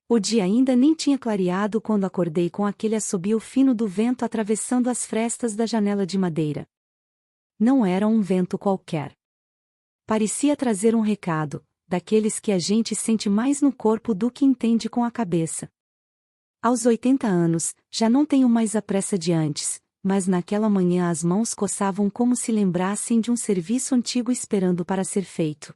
O dia ainda nem tinha clareado quando acordei com aquele assobio fino do vento atravessando as frestas da janela de madeira. Não era um vento qualquer. Parecia trazer um recado, daqueles que a gente sente mais no corpo do que entende com a cabeça. Aos 80 anos, já não tenho mais a pressa de antes, mas naquela manhã as mãos coçavam como se lembrassem de um serviço antigo esperando para ser feito.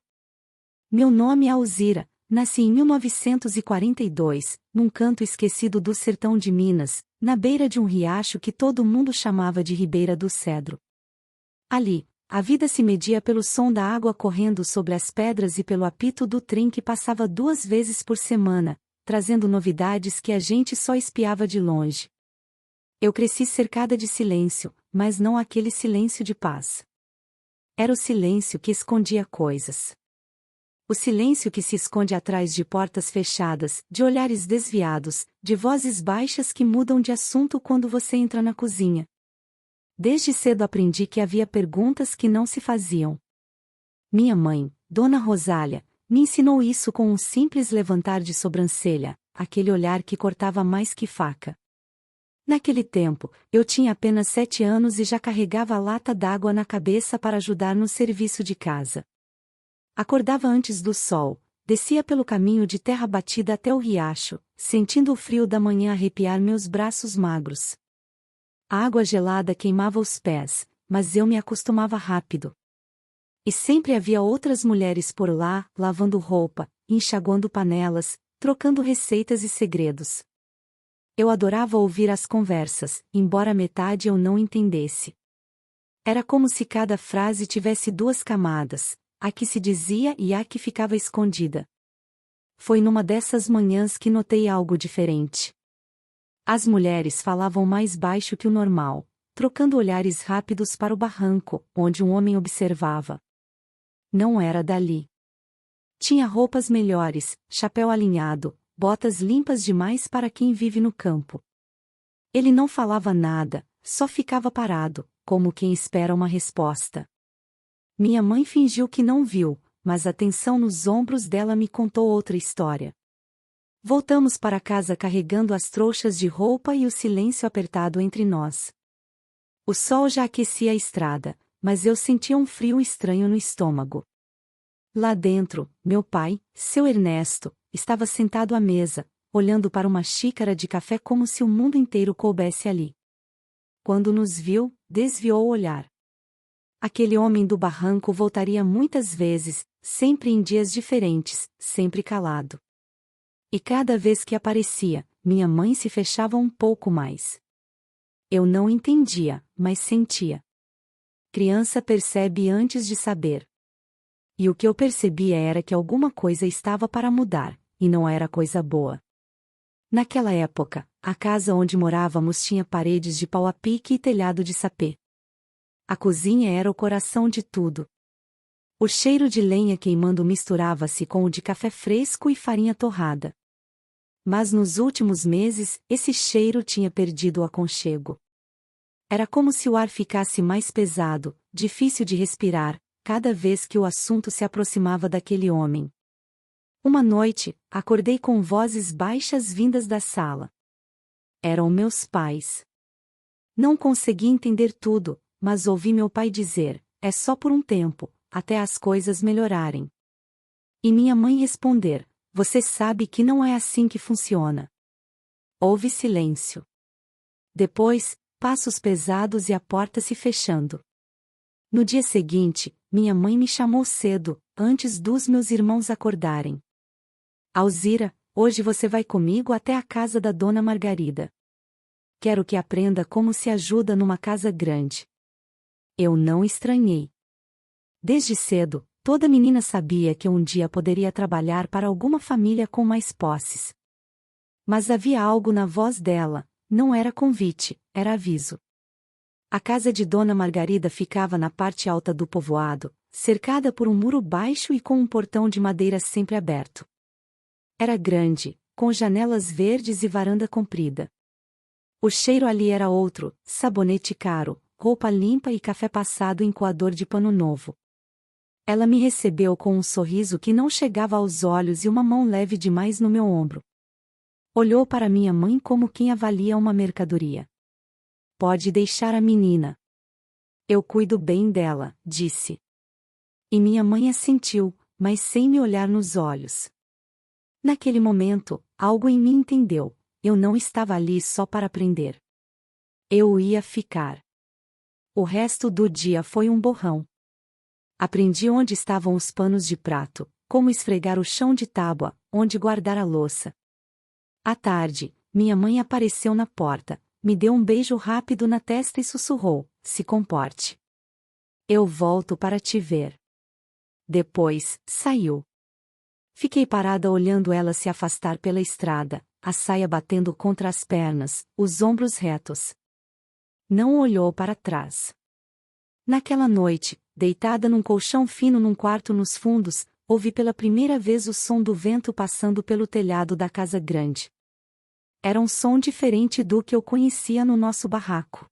Meu nome é Alzira, nasci em 1942, num canto esquecido do sertão de Minas, na beira de um riacho que todo mundo chamava de Ribeira do Cedro. Ali, a vida se media pelo som da água correndo sobre as pedras e pelo apito do trem que passava 2 vezes por semana, trazendo novidades que a gente só espiava de longe. Eu cresci cercada de silêncio, mas não aquele silêncio de paz. Era o silêncio que escondia coisas. O silêncio que se esconde atrás de portas fechadas, de olhares desviados, de vozes baixas que mudam de assunto quando você entra na cozinha. Desde cedo aprendi que havia perguntas que não se faziam. Minha mãe, Dona Rosália, me ensinou isso com um simples levantar de sobrancelha, aquele olhar que cortava mais que faca. Naquele tempo, eu tinha apenas 7 anos e já carregava a lata d'água na cabeça para ajudar no serviço de casa. Acordava antes do sol, descia pelo caminho de terra batida até o riacho, sentindo o frio da manhã arrepiar meus braços magros. A água gelada queimava os pés, mas eu me acostumava rápido. E sempre havia outras mulheres por lá, lavando roupa, enxaguando panelas, trocando receitas e segredos. Eu adorava ouvir as conversas, embora metade eu não entendesse. Era como se cada frase tivesse 2 camadas, a que se dizia e a que ficava escondida. Foi numa dessas manhãs que notei algo diferente. As mulheres falavam mais baixo que o normal, trocando olhares rápidos para o barranco, onde um homem observava. Não era dali. Tinha roupas melhores, chapéu alinhado, botas limpas demais para quem vive no campo. Ele não falava nada, só ficava parado, como quem espera uma resposta. Minha mãe fingiu que não viu, mas a tensão nos ombros dela me contou outra história. Voltamos para casa carregando as trouxas de roupa e o silêncio apertado entre nós. O sol já aquecia a estrada, mas eu sentia um frio estranho no estômago. Lá dentro, meu pai, seu Ernesto, estava sentado à mesa, olhando para uma xícara de café como se o mundo inteiro coubesse ali. Quando nos viu, desviou o olhar. Aquele homem do barranco voltaria muitas vezes, sempre em dias diferentes, sempre calado. E cada vez que aparecia, minha mãe se fechava um pouco mais. Eu não entendia, mas sentia. Criança percebe antes de saber. E o que eu percebia era que alguma coisa estava para mudar, e não era coisa boa. Naquela época, a casa onde morávamos tinha paredes de pau a pique e telhado de sapê. A cozinha era o coração de tudo. O cheiro de lenha queimando misturava-se com o de café fresco e farinha torrada. Mas nos últimos meses, esse cheiro tinha perdido o aconchego. Era como se o ar ficasse mais pesado, difícil de respirar, cada vez que o assunto se aproximava daquele homem. Uma noite, acordei com vozes baixas vindas da sala. Eram meus pais. Não consegui entender tudo, mas ouvi meu pai dizer: é só por um tempo, até as coisas melhorarem. E minha mãe responder: você sabe que não é assim que funciona. Houve silêncio. Depois, passos pesados e a porta se fechando. No dia seguinte, minha mãe me chamou cedo, antes dos meus irmãos acordarem. Alzira, hoje você vai comigo até a casa da Dona Margarida. Quero que aprenda como se ajuda numa casa grande. Eu não estranhei. Desde cedo, toda menina sabia que um dia poderia trabalhar para alguma família com mais posses. Mas havia algo na voz dela, não era convite, era aviso. A casa de Dona Margarida ficava na parte alta do povoado, cercada por um muro baixo e com um portão de madeira sempre aberto. Era grande, com janelas verdes e varanda comprida. O cheiro ali era outro: sabonete caro, roupa limpa e café passado em coador de pano novo. Ela me recebeu com um sorriso que não chegava aos olhos e uma mão leve demais no meu ombro. Olhou para minha mãe como quem avalia uma mercadoria. Pode deixar a menina. Eu cuido bem dela, disse. E minha mãe assentiu, mas sem me olhar nos olhos. Naquele momento, algo em mim entendeu. Eu não estava ali só para aprender. Eu ia ficar. O resto do dia foi um borrão. Aprendi onde estavam os panos de prato, como esfregar o chão de tábua, onde guardar a louça. À tarde, minha mãe apareceu na porta, me deu um beijo rápido na testa e sussurrou: se comporte. Eu volto para te ver. Depois, saiu. Fiquei parada olhando ela se afastar pela estrada, a saia batendo contra as pernas, os ombros retos. Não olhou para trás. Naquela noite, deitada num colchão fino num quarto nos fundos, ouvi pela primeira vez o som do vento passando pelo telhado da casa grande. Era um som diferente do que eu conhecia no nosso barraco.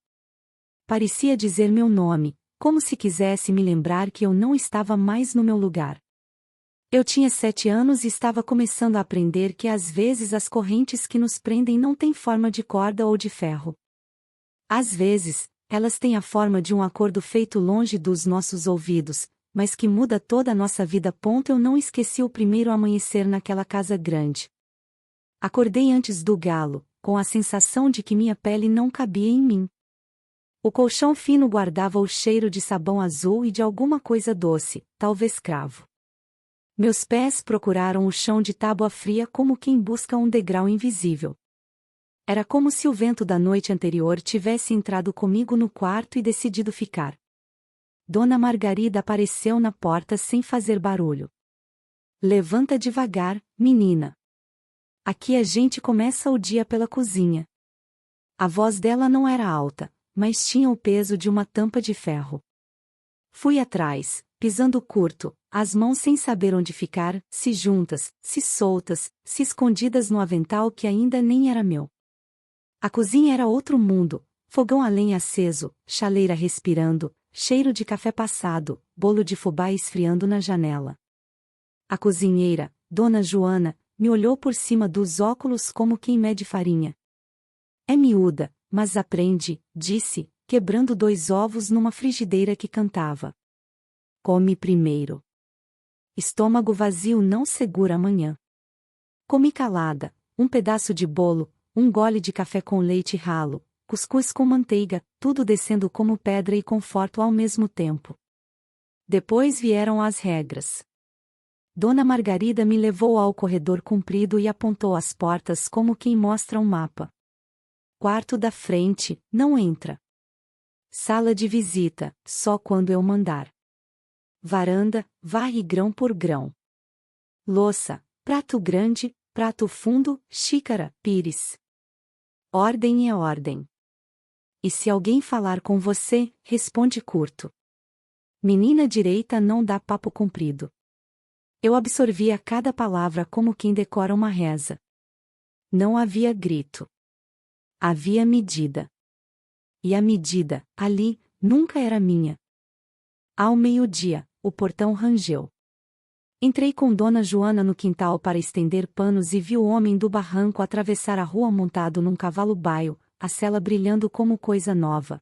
Parecia dizer meu nome, como se quisesse me lembrar que eu não estava mais no meu lugar. Eu tinha 7 anos e estava começando a aprender que às vezes as correntes que nos prendem não têm forma de corda ou de ferro. Às vezes, elas têm a forma de um acordo feito longe dos nossos ouvidos, mas que muda toda a nossa vida. Eu não esqueci o primeiro amanhecer naquela casa grande. Acordei antes do galo, com a sensação de que minha pele não cabia em mim. O colchão fino guardava o cheiro de sabão azul e de alguma coisa doce, talvez cravo. Meus pés procuraram o chão de tábua fria como quem busca um degrau invisível. Era como se o vento da noite anterior tivesse entrado comigo no quarto e decidido ficar. Dona Margarida apareceu na porta sem fazer barulho. Levanta devagar, menina. Aqui a gente começa o dia pela cozinha. A voz dela não era alta, mas tinha o peso de uma tampa de ferro. Fui atrás, pisando curto, as mãos sem saber onde ficar, se juntas, se soltas, se escondidas no avental que ainda nem era meu. A cozinha era outro mundo, fogão a lenha aceso, chaleira respirando, cheiro de café passado, bolo de fubá esfriando na janela. A cozinheira, Dona Joana, me olhou por cima dos óculos como quem mede farinha. É miúda, mas aprende, disse, quebrando 2 ovos numa frigideira que cantava. Come primeiro. Estômago vazio não segura amanhã. Comi calada, um pedaço de bolo, um gole de café com leite ralo, cuscuz com manteiga, tudo descendo como pedra e conforto ao mesmo tempo. Depois vieram as regras. Dona Margarida me levou ao corredor comprido e apontou as portas como quem mostra um mapa. Quarto da frente, não entra. Sala de visita, só quando eu mandar. Varanda, varre grão por grão. Louça, prato grande, prato fundo, xícara, pires. Ordem é ordem. E se alguém falar com você, responde curto. Menina direita não dá papo comprido. Eu absorvia cada palavra como quem decora uma reza. Não havia grito. Havia medida. E a medida, ali, nunca era minha. Ao meio-dia, o portão rangeu. Entrei com Dona Joana no quintal para estender panos e vi o homem do barranco atravessar a rua montado num cavalo baio, a sela brilhando como coisa nova.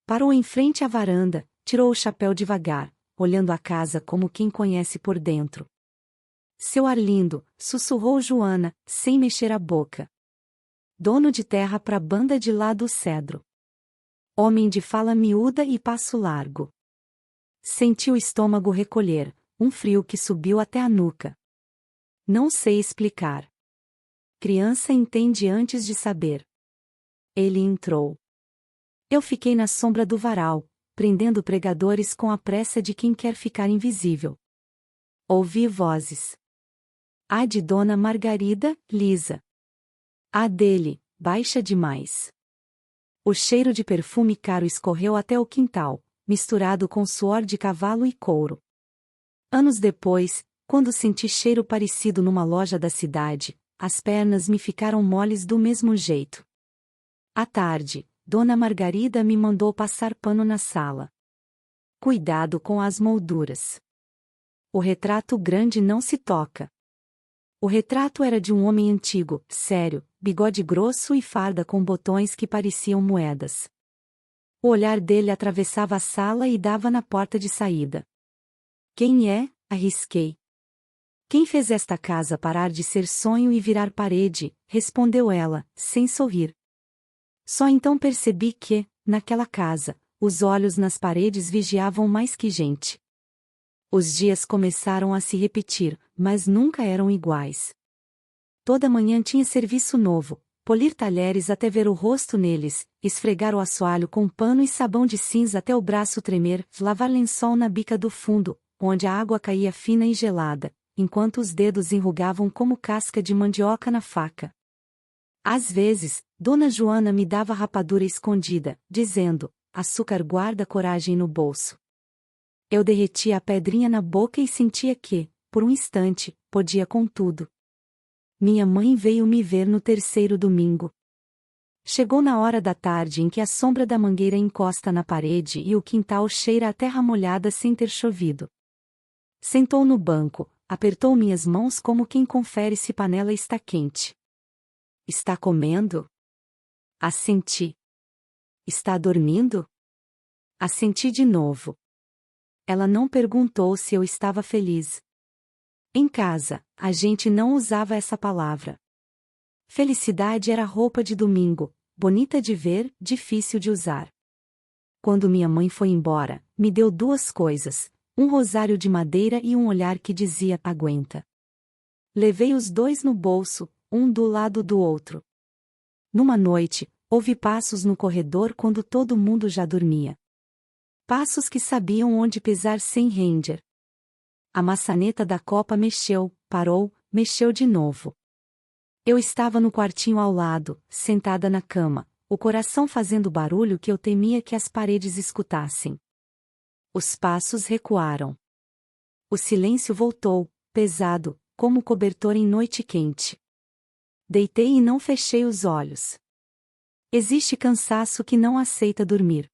Parou em frente à varanda, tirou o chapéu devagar, olhando a casa como quem conhece por dentro. Seu Arlindo, sussurrou Joana, sem mexer a boca. Dono de terra pra banda de lá do cedro. Homem de fala miúda e passo largo. Senti o estômago recolher, um frio que subiu até a nuca. Não sei explicar. Criança entende antes de saber. Ele entrou. Eu fiquei na sombra do varal, prendendo pregadores com a pressa de quem quer ficar invisível. Ouvi vozes. A de Dona Margarida, lisa. A dele, baixa demais. O cheiro de perfume caro escorreu até o quintal, misturado com suor de cavalo e couro. Anos depois, quando senti cheiro parecido numa loja da cidade, as pernas me ficaram moles do mesmo jeito. À tarde, Dona Margarida me mandou passar pano na sala. Cuidado com as molduras. O retrato grande não se toca. O retrato era de um homem antigo, sério, bigode grosso e farda com botões que pareciam moedas. O olhar dele atravessava a sala e dava na porta de saída. Quem é? Arrisquei. Quem fez esta casa parar de ser sonho e virar parede? Respondeu ela, sem sorrir. Só então percebi que, naquela casa, os olhos nas paredes vigiavam mais que gente. Os dias começaram a se repetir, mas nunca eram iguais. Toda manhã tinha serviço novo, polir talheres até ver o rosto neles, esfregar o assoalho com pano e sabão de cinza até o braço tremer, lavar lençol na bica do fundo, onde a água caía fina e gelada, enquanto os dedos enrugavam como casca de mandioca na faca. Às vezes, Dona Joana me dava rapadura escondida, dizendo: açúcar guarda coragem no bolso. Eu derretia a pedrinha na boca e sentia que, por um instante, podia com tudo. Minha mãe veio me ver no terceiro domingo. Chegou na hora da tarde em que a sombra da mangueira encosta na parede e o quintal cheira a terra molhada sem ter chovido. Sentou no banco, apertou minhas mãos como quem confere se panela está quente. Está comendo? Assenti. Está dormindo? Assenti de novo. Ela não perguntou se eu estava feliz. Em casa, a gente não usava essa palavra. Felicidade era roupa de domingo, bonita de ver, difícil de usar. Quando minha mãe foi embora, me deu duas coisas, um rosário de madeira e um olhar que dizia: aguenta. Levei os dois no bolso, um do lado do outro. Numa noite, ouvi passos no corredor quando todo mundo já dormia. Passos que sabiam onde pisar sem render. A maçaneta da copa mexeu, parou, mexeu de novo. Eu estava no quartinho ao lado, sentada na cama, o coração fazendo barulho que eu temia que as paredes escutassem. Os passos recuaram. O silêncio voltou, pesado, como cobertor em noite quente. Deitei e não fechei os olhos. Existe cansaço que não aceita dormir.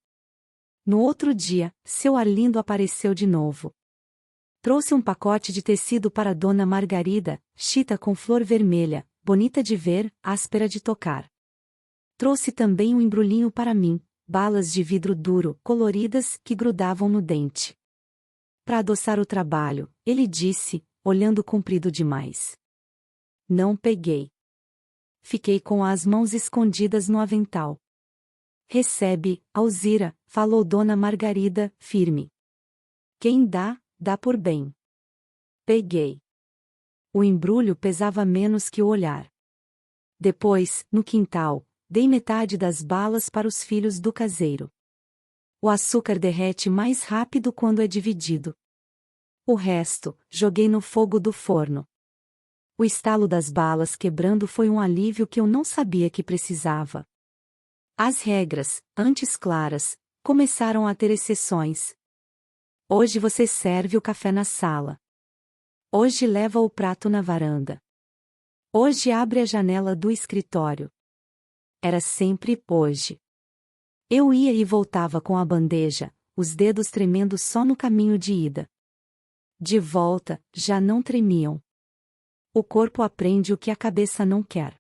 No outro dia, seu Arlindo apareceu de novo. Trouxe um pacote de tecido para Dona Margarida, chita com flor vermelha, bonita de ver, áspera de tocar. Trouxe também um embrulhinho para mim, balas de vidro duro, coloridas, que grudavam no dente. Para adoçar o trabalho, ele disse, olhando comprido demais. Não peguei. Fiquei com as mãos escondidas no avental. Recebe, Alzira, falou Dona Margarida, firme. Quem dá, dá por bem. Peguei. O embrulho pesava menos que o olhar. Depois, no quintal, dei metade das balas para os filhos do caseiro. O açúcar derrete mais rápido quando é dividido. O resto, joguei no fogo do forno. O estalo das balas quebrando foi um alívio que eu não sabia que precisava. As regras, antes claras, começaram a ter exceções. Hoje você serve o café na sala. Hoje leva o prato na varanda. Hoje abre a janela do escritório. Era sempre hoje. Eu ia e voltava com a bandeja, os dedos tremendo só no caminho de ida. De volta, já não tremiam. O corpo aprende o que a cabeça não quer.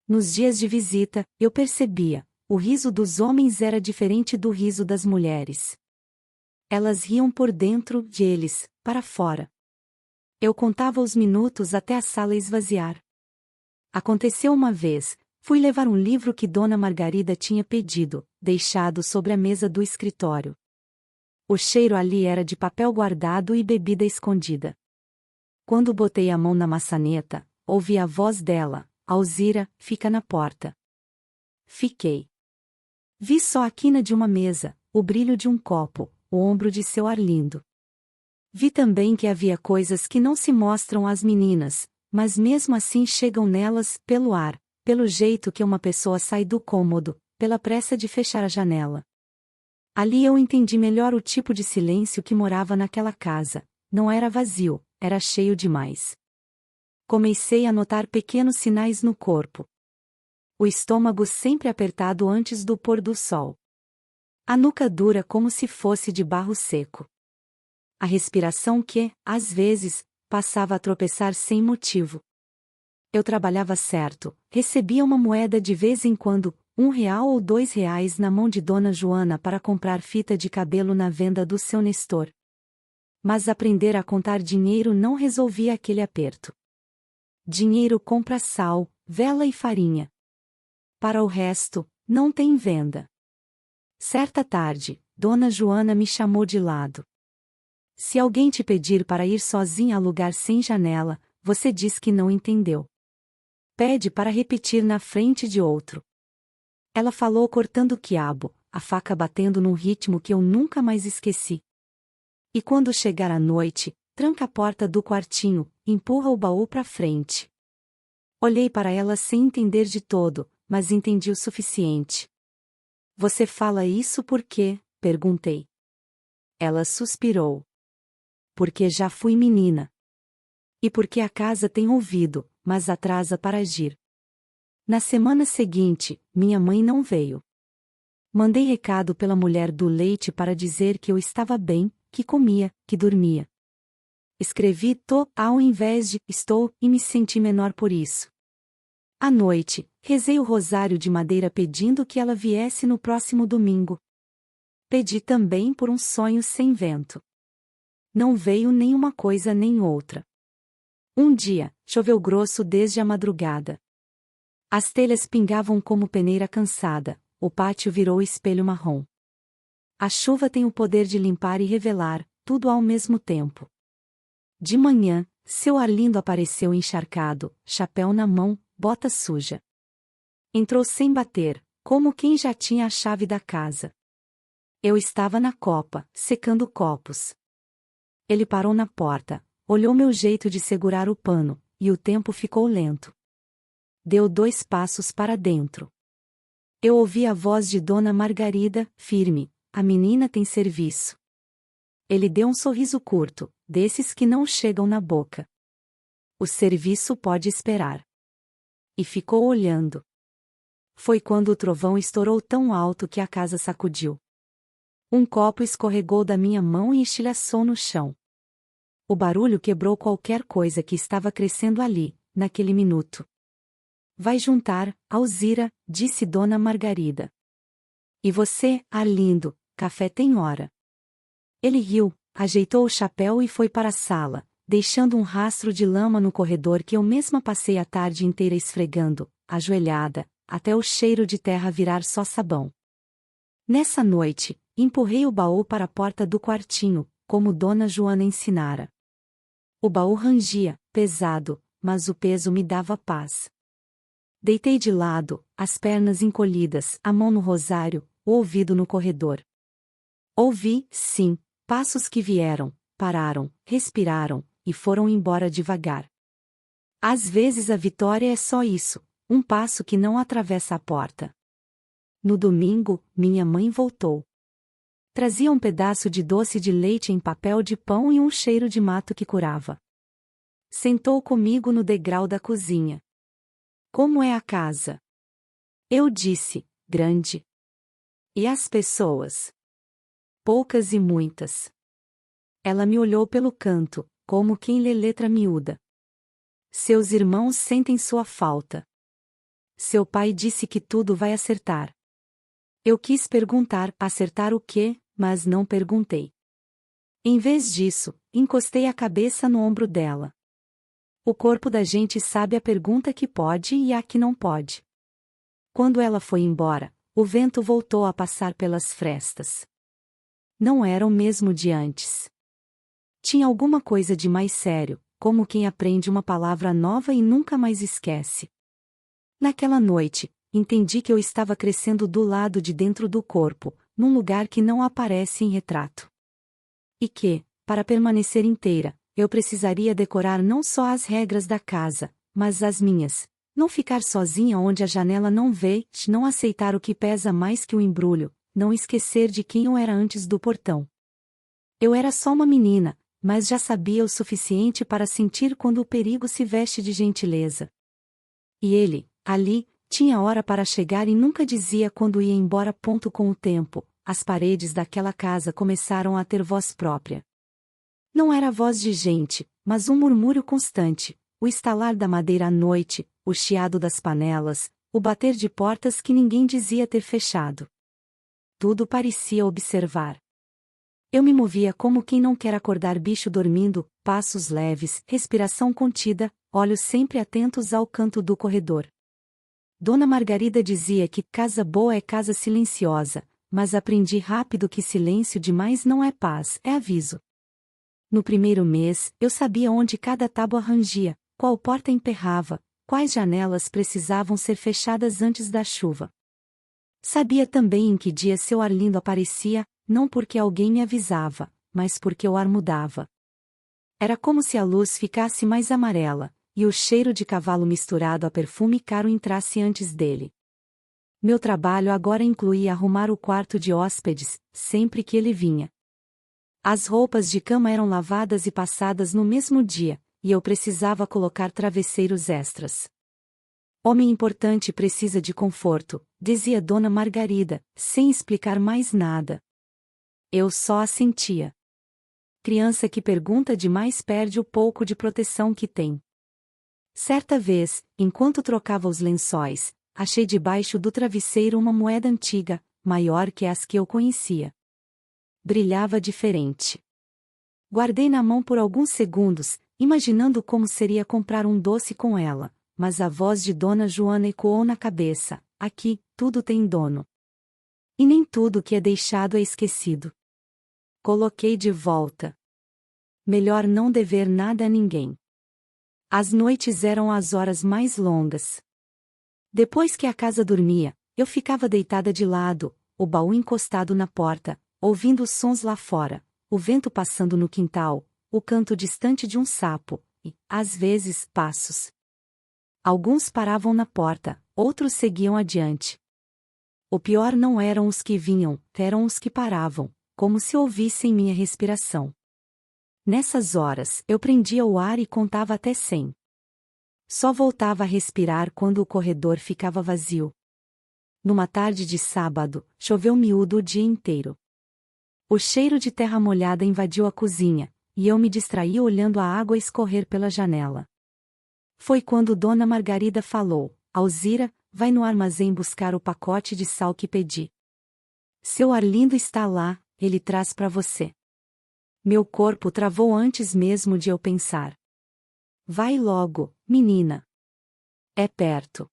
Nos dias de visita, eu percebia, o riso dos homens era diferente do riso das mulheres. Elas riam por dentro deles, para fora. Eu contava os minutos até a sala esvaziar. Aconteceu uma vez, fui levar um livro que Dona Margarida tinha pedido, deixado sobre a mesa do escritório. O cheiro ali era de papel guardado e bebida escondida. Quando botei a mão na maçaneta, ouvi a voz dela: Alzira, fica na porta. Fiquei. Vi só a quina de uma mesa, o brilho de um copo, o ombro de seu Arlindo. Vi também que havia coisas que não se mostram às meninas, mas mesmo assim chegam nelas, pelo ar, pelo jeito que uma pessoa sai do cômodo, pela pressa de fechar a janela. Ali eu entendi melhor o tipo de silêncio que morava naquela casa. Não era vazio, era cheio demais. Comecei a notar pequenos sinais no corpo. O estômago sempre apertado antes do pôr do sol. A nuca dura como se fosse de barro seco. A respiração que, às vezes, passava a tropeçar sem motivo. Eu trabalhava certo, recebia uma moeda de vez em quando, R$ 1 ou R$ 2 na mão de Dona Joana para comprar fita de cabelo na venda do seu Nestor. Mas aprender a contar dinheiro não resolvia aquele aperto. Dinheiro compra sal, vela e farinha. Para o resto, não tem venda. Certa tarde, Dona Joana me chamou de lado. Se alguém te pedir para ir sozinha a lugar sem janela, você diz que não entendeu. Pede para repetir na frente de outro. Ela falou cortando o quiabo, a faca batendo num ritmo que eu nunca mais esqueci. E quando chegar a noite, tranca a porta do quartinho, empurra o baú para frente. Olhei para ela sem entender de todo, mas entendi o suficiente. Você fala isso por quê? Perguntei. Ela suspirou. Porque já fui menina. E porque a casa tem ouvido, mas atrasa para agir. Na semana seguinte, minha mãe não veio. Mandei recado pela mulher do leite para dizer que eu estava bem, que comia, que dormia. Escrevi tô ao invés de estou e me senti menor por isso. À noite, rezei o rosário de madeira pedindo que ela viesse no próximo domingo. Pedi também por um sonho sem vento. Não veio nem uma coisa nem outra. Um dia, choveu grosso desde a madrugada. As telhas pingavam como peneira cansada, o pátio virou espelho marrom. A chuva tem o poder de limpar e revelar, tudo ao mesmo tempo. De manhã, seu Arlindo apareceu encharcado, chapéu na mão, bota suja. Entrou sem bater, como quem já tinha a chave da casa. Eu estava na copa, secando copos. Ele parou na porta, olhou meu jeito de segurar o pano, e o tempo ficou lento. Deu 2 passos para dentro. Eu ouvi a voz de Dona Margarida, firme: a menina tem serviço. Ele deu um sorriso curto, desses que não chegam na boca. O serviço pode esperar. E ficou olhando. Foi quando o trovão estourou tão alto que a casa sacudiu. Um copo escorregou da minha mão e estilhaçou no chão. O barulho quebrou qualquer coisa que estava crescendo ali, naquele minuto. Vai juntar, Alzira, disse Dona Margarida. E você, Arlindo, café tem hora. Ele riu, ajeitou o chapéu e foi para a sala, deixando um rastro de lama no corredor que eu mesma passei a tarde inteira esfregando, ajoelhada, até o cheiro de terra virar só sabão. Nessa noite, empurrei o baú para a porta do quartinho, como Dona Joana ensinara. O baú rangia, pesado, mas o peso me dava paz. Deitei de lado, as pernas encolhidas, a mão no rosário, o ouvido no corredor. Ouvi, sim, passos que vieram, pararam, respiraram, e foram embora devagar. Às vezes a vitória é só isso, um passo que não atravessa a porta. No domingo, minha mãe voltou. Trazia um pedaço de doce de leite em papel de pão e um cheiro de mato que curava. Sentou comigo no degrau da cozinha. Como é a casa? Eu disse, grande. E as pessoas? Poucas e muitas. Ela me olhou pelo canto, como quem lê letra miúda. Seus irmãos sentem sua falta. Seu pai disse que tudo vai acertar. Eu quis perguntar, acertar o quê, mas não perguntei. Em vez disso, encostei a cabeça no ombro dela. O corpo da gente sabe a pergunta que pode e a que não pode. Quando ela foi embora, o vento voltou a passar pelas frestas. Não era o mesmo de antes. Tinha alguma coisa de mais sério, como quem aprende uma palavra nova e nunca mais esquece. Naquela noite, entendi que eu estava crescendo do lado de dentro do corpo, num lugar que não aparece em retrato. E que, para permanecer inteira, eu precisaria decorar não só as regras da casa, mas as minhas. Não ficar sozinha onde a janela não vê, não aceitar o que pesa mais que o embrulho, não esquecer de quem eu era antes do portão. Eu era só uma menina, mas já sabia o suficiente para sentir quando o perigo se veste de gentileza. E ele, ali, tinha hora para chegar e nunca dizia quando ia embora. Com o tempo, as paredes daquela casa começaram a ter voz própria. Não era voz de gente, mas um murmúrio constante, o estalar da madeira à noite, o chiado das panelas, o bater de portas que ninguém dizia ter fechado. Tudo parecia observar. Eu me movia como quem não quer acordar bicho dormindo, passos leves, respiração contida, olhos sempre atentos ao canto do corredor. Dona Margarida dizia que casa boa é casa silenciosa, mas aprendi rápido que silêncio demais não é paz, é aviso. No primeiro mês, eu sabia onde cada tábua rangia, qual porta emperrava, quais janelas precisavam ser fechadas antes da chuva. Sabia também em que dia seu Arlindo aparecia, não porque alguém me avisava, mas porque o ar mudava. Era como se a luz ficasse mais amarela, e o cheiro de cavalo misturado a perfume caro entrasse antes dele. Meu trabalho agora incluía arrumar o quarto de hóspedes, sempre que ele vinha. As roupas de cama eram lavadas e passadas no mesmo dia, e eu precisava colocar travesseiros extras. Homem importante precisa de conforto, dizia Dona Margarida, sem explicar mais nada. Eu só assentia. Criança que pergunta demais perde o pouco de proteção que tem. Certa vez, enquanto trocava os lençóis, achei debaixo do travesseiro uma moeda antiga, maior que as que eu conhecia. Brilhava diferente. Guardei na mão por alguns segundos, imaginando como seria comprar um doce com ela, mas a voz de Dona Joana ecoou na cabeça: aqui, tudo tem dono. E nem tudo que é deixado é esquecido. Coloquei de volta. Melhor não dever nada a ninguém. As noites eram as horas mais longas. Depois que a casa dormia, eu ficava deitada de lado, o baú encostado na porta, ouvindo os sons lá fora, o vento passando no quintal, o canto distante de um sapo, e, às vezes, passos. Alguns paravam na porta, outros seguiam adiante. O pior não eram os que vinham, eram os que paravam, como se ouvissem minha respiração. Nessas horas, eu prendia o ar e contava até 100. Só voltava a respirar quando o corredor ficava vazio. Numa tarde de sábado, choveu miúdo o dia inteiro. O cheiro de terra molhada invadiu a cozinha, e eu me distraí olhando a água escorrer pela janela. Foi quando Dona Margarida falou: Alzira, vai no armazém buscar o pacote de sal que pedi. Seu Arlindo está lá, ele traz para você. Meu corpo travou antes mesmo de eu pensar. Vai logo, menina. É perto.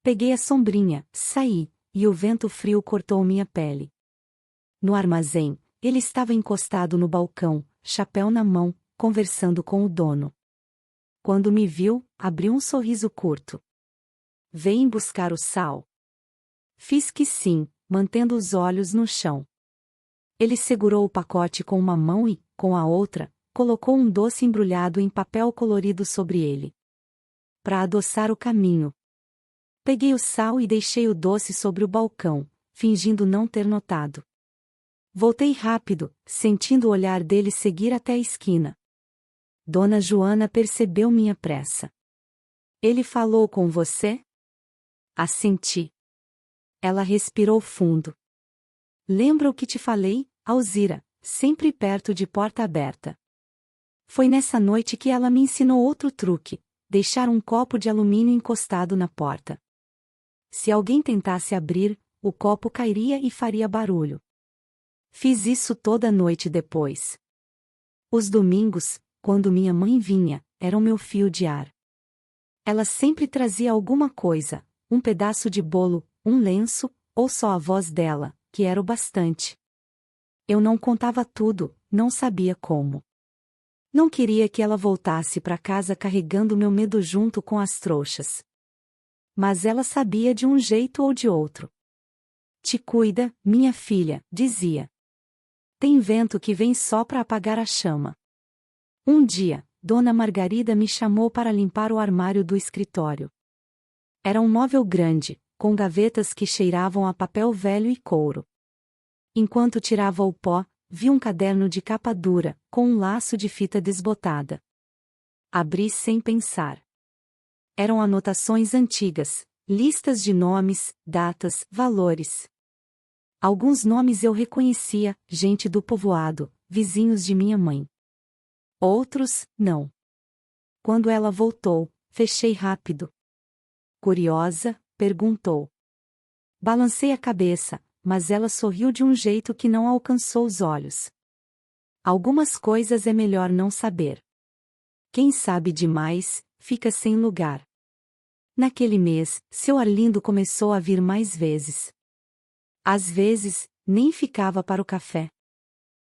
Peguei a sombrinha, saí, e o vento frio cortou minha pele. No armazém, ele estava encostado no balcão, chapéu na mão, conversando com o dono. Quando me viu, abriu um sorriso curto. Vem buscar o sal. Fiz que sim, mantendo os olhos no chão. Ele segurou o pacote com uma mão e, com a outra, colocou um doce embrulhado em papel colorido sobre ele. Para adoçar o caminho. Peguei o sal e deixei o doce sobre o balcão, fingindo não ter notado. Voltei rápido, sentindo o olhar dele seguir até a esquina. Dona Joana percebeu minha pressa. Ele falou com você? Assenti. Ela respirou fundo. Lembra o que te falei, Alzira, sempre perto de porta aberta. Foi nessa noite que ela me ensinou outro truque: deixar um copo de alumínio encostado na porta. Se alguém tentasse abrir, o copo cairia e faria barulho. Fiz isso toda noite depois. Os domingos, quando minha mãe vinha, eram meu fio de ar. Ela sempre trazia alguma coisa, um pedaço de bolo, um lenço, ou só a voz dela, que era o bastante. Eu não contava tudo, não sabia como. Não queria que ela voltasse para casa carregando meu medo junto com as trouxas. Mas ela sabia de um jeito ou de outro. Te cuida, minha filha, dizia. Tem vento que vem só para apagar a chama. Um dia, Dona Margarida me chamou para limpar o armário do escritório. Era um móvel grande, com gavetas que cheiravam a papel velho e couro. Enquanto tirava o pó, vi um caderno de capa dura, com um laço de fita desbotada. Abri sem pensar. Eram anotações antigas, listas de nomes, datas, valores. Alguns nomes eu reconhecia, gente do povoado, vizinhos de minha mãe. Outros, não. Quando ela voltou, fechei rápido. Curiosa, perguntou. Balancei a cabeça, mas ela sorriu de um jeito que não alcançou os olhos. Algumas coisas é melhor não saber. Quem sabe demais, fica sem lugar. Naquele mês, seu Arlindo começou a vir mais vezes. Às vezes, nem ficava para o café.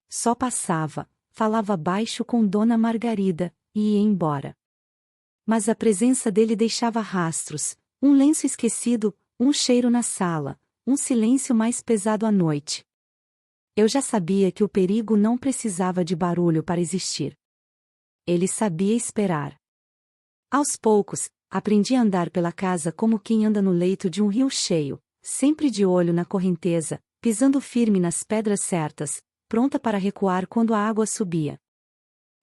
Só passava, falava baixo com Dona Margarida, e ia embora. Mas a presença dele deixava rastros, um lenço esquecido, um cheiro na sala, um silêncio mais pesado à noite. Eu já sabia que o perigo não precisava de barulho para existir. Ele sabia esperar. Aos poucos, aprendi a andar pela casa como quem anda no leito de um rio cheio, sempre de olho na correnteza, pisando firme nas pedras certas, pronta para recuar quando a água subia.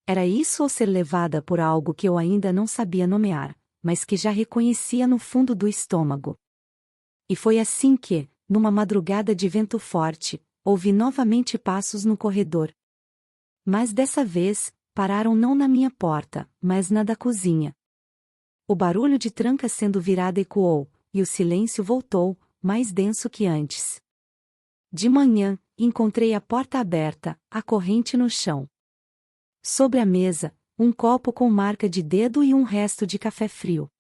Era isso ou ser levada por algo que eu ainda não sabia nomear, mas que já reconhecia no fundo do estômago. E foi assim que, numa madrugada de vento forte, ouvi novamente passos no corredor. Mas dessa vez, pararam não na minha porta, mas na da cozinha. O barulho de tranca sendo virada ecoou, e o silêncio voltou, mais denso que antes. De manhã, encontrei a porta aberta, a corrente no chão. Sobre a mesa, um copo com marca de dedo e um resto de café frio.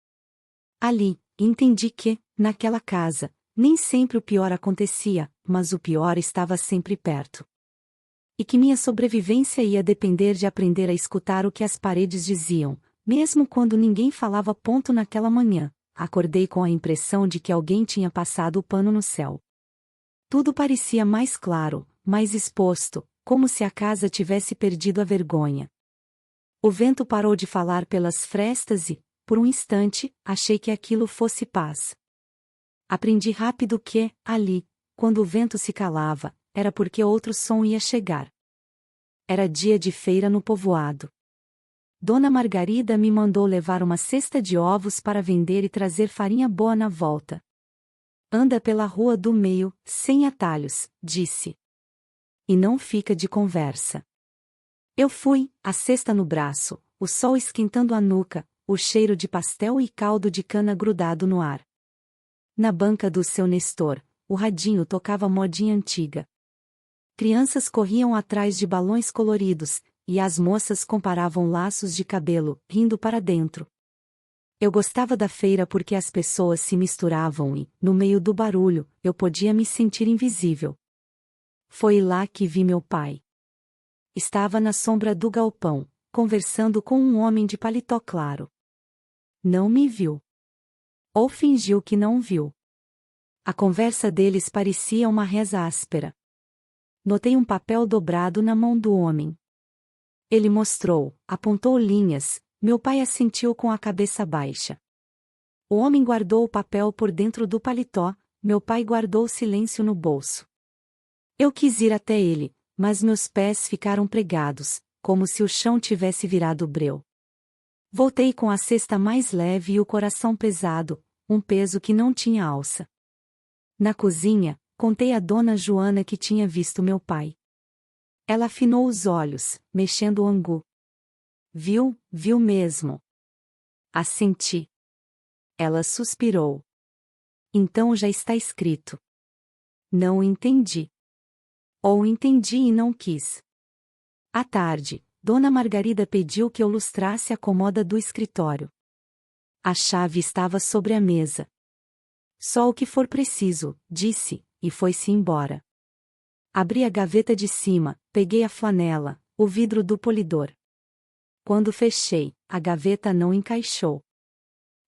Ali, entendi que, naquela casa, nem sempre o pior acontecia, mas o pior estava sempre perto. E que minha sobrevivência ia depender de aprender a escutar o que as paredes diziam, mesmo quando ninguém falava ponto naquela manhã. Acordei com a impressão de que alguém tinha passado o pano no céu. Tudo parecia mais claro, mais exposto, como se a casa tivesse perdido a vergonha. O vento parou de falar pelas frestas e, por um instante, achei que aquilo fosse paz. Aprendi rápido que, ali, quando o vento se calava, era porque outro som ia chegar. Era dia de feira no povoado. Dona Margarida me mandou levar uma cesta de ovos para vender e trazer farinha boa na volta. Anda pela rua do meio, sem atalhos, disse. E não fica de conversa. Eu fui, a cesta no braço, o sol esquentando a nuca, o cheiro de pastel e caldo de cana grudado no ar. Na banca do seu Nestor, o radinho tocava modinha antiga. Crianças corriam atrás de balões coloridos, e as moças comparavam laços de cabelo, rindo para dentro. Eu gostava da feira porque as pessoas se misturavam e, no meio do barulho, eu podia me sentir invisível. Foi lá que vi meu pai. Estava na sombra do galpão, conversando com um homem de paletó claro. Não me viu. Ou fingiu que não viu. A conversa deles parecia uma reza áspera. Notei um papel dobrado na mão do homem. Ele mostrou, apontou linhas, meu pai assentiu com a cabeça baixa. O homem guardou o papel por dentro do paletó, meu pai guardou o silêncio no bolso. Eu quis ir até ele, mas meus pés ficaram pregados, como se o chão tivesse virado breu. Voltei com a cesta mais leve e o coração pesado, um peso que não tinha alça. Na cozinha, contei a dona Joana que tinha visto meu pai. Ela afinou os olhos, mexendo o angu. Viu mesmo. Assenti. Ela suspirou. Então já está escrito. Não entendi. Ou entendi e não quis. À tarde, Dona Margarida pediu que eu lustrasse a cômoda do escritório. A chave estava sobre a mesa. Só o que for preciso, disse, e foi-se embora. Abri a gaveta de cima, peguei a flanela, o vidro do polidor. Quando fechei, a gaveta não encaixou.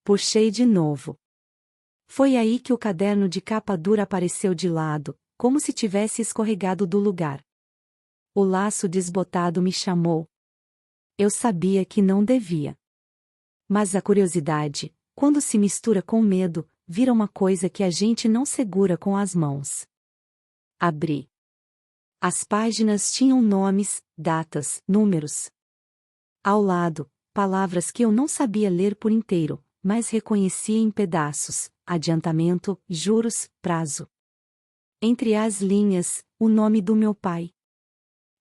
Puxei de novo. Foi aí que o caderno de capa dura apareceu de lado, como se tivesse escorregado do lugar. O laço desbotado me chamou. Eu sabia que não devia. Mas a curiosidade, quando se mistura com medo, vira uma coisa que a gente não segura com as mãos. Abri. As páginas tinham nomes, datas, números. Ao lado, palavras que eu não sabia ler por inteiro, mas reconhecia em pedaços: adiantamento, juros, prazo. Entre as linhas, o nome do meu pai.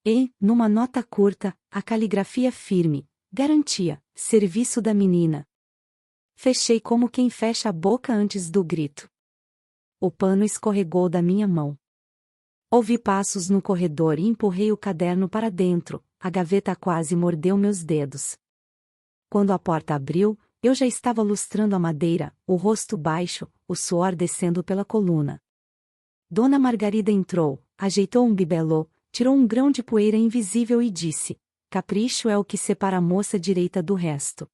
E, numa nota curta, a caligrafia firme: garantia, serviço da menina. Fechei como quem fecha a boca antes do grito. O pano escorregou da minha mão. Ouvi passos no corredor e empurrei o caderno para dentro, a gaveta quase mordeu meus dedos. Quando a porta abriu, eu já estava lustrando a madeira, o rosto baixo, o suor descendo pela coluna. Dona Margarida entrou, ajeitou um bibelô, tirou um grão de poeira invisível e disse: capricho é o que separa a moça direita do resto.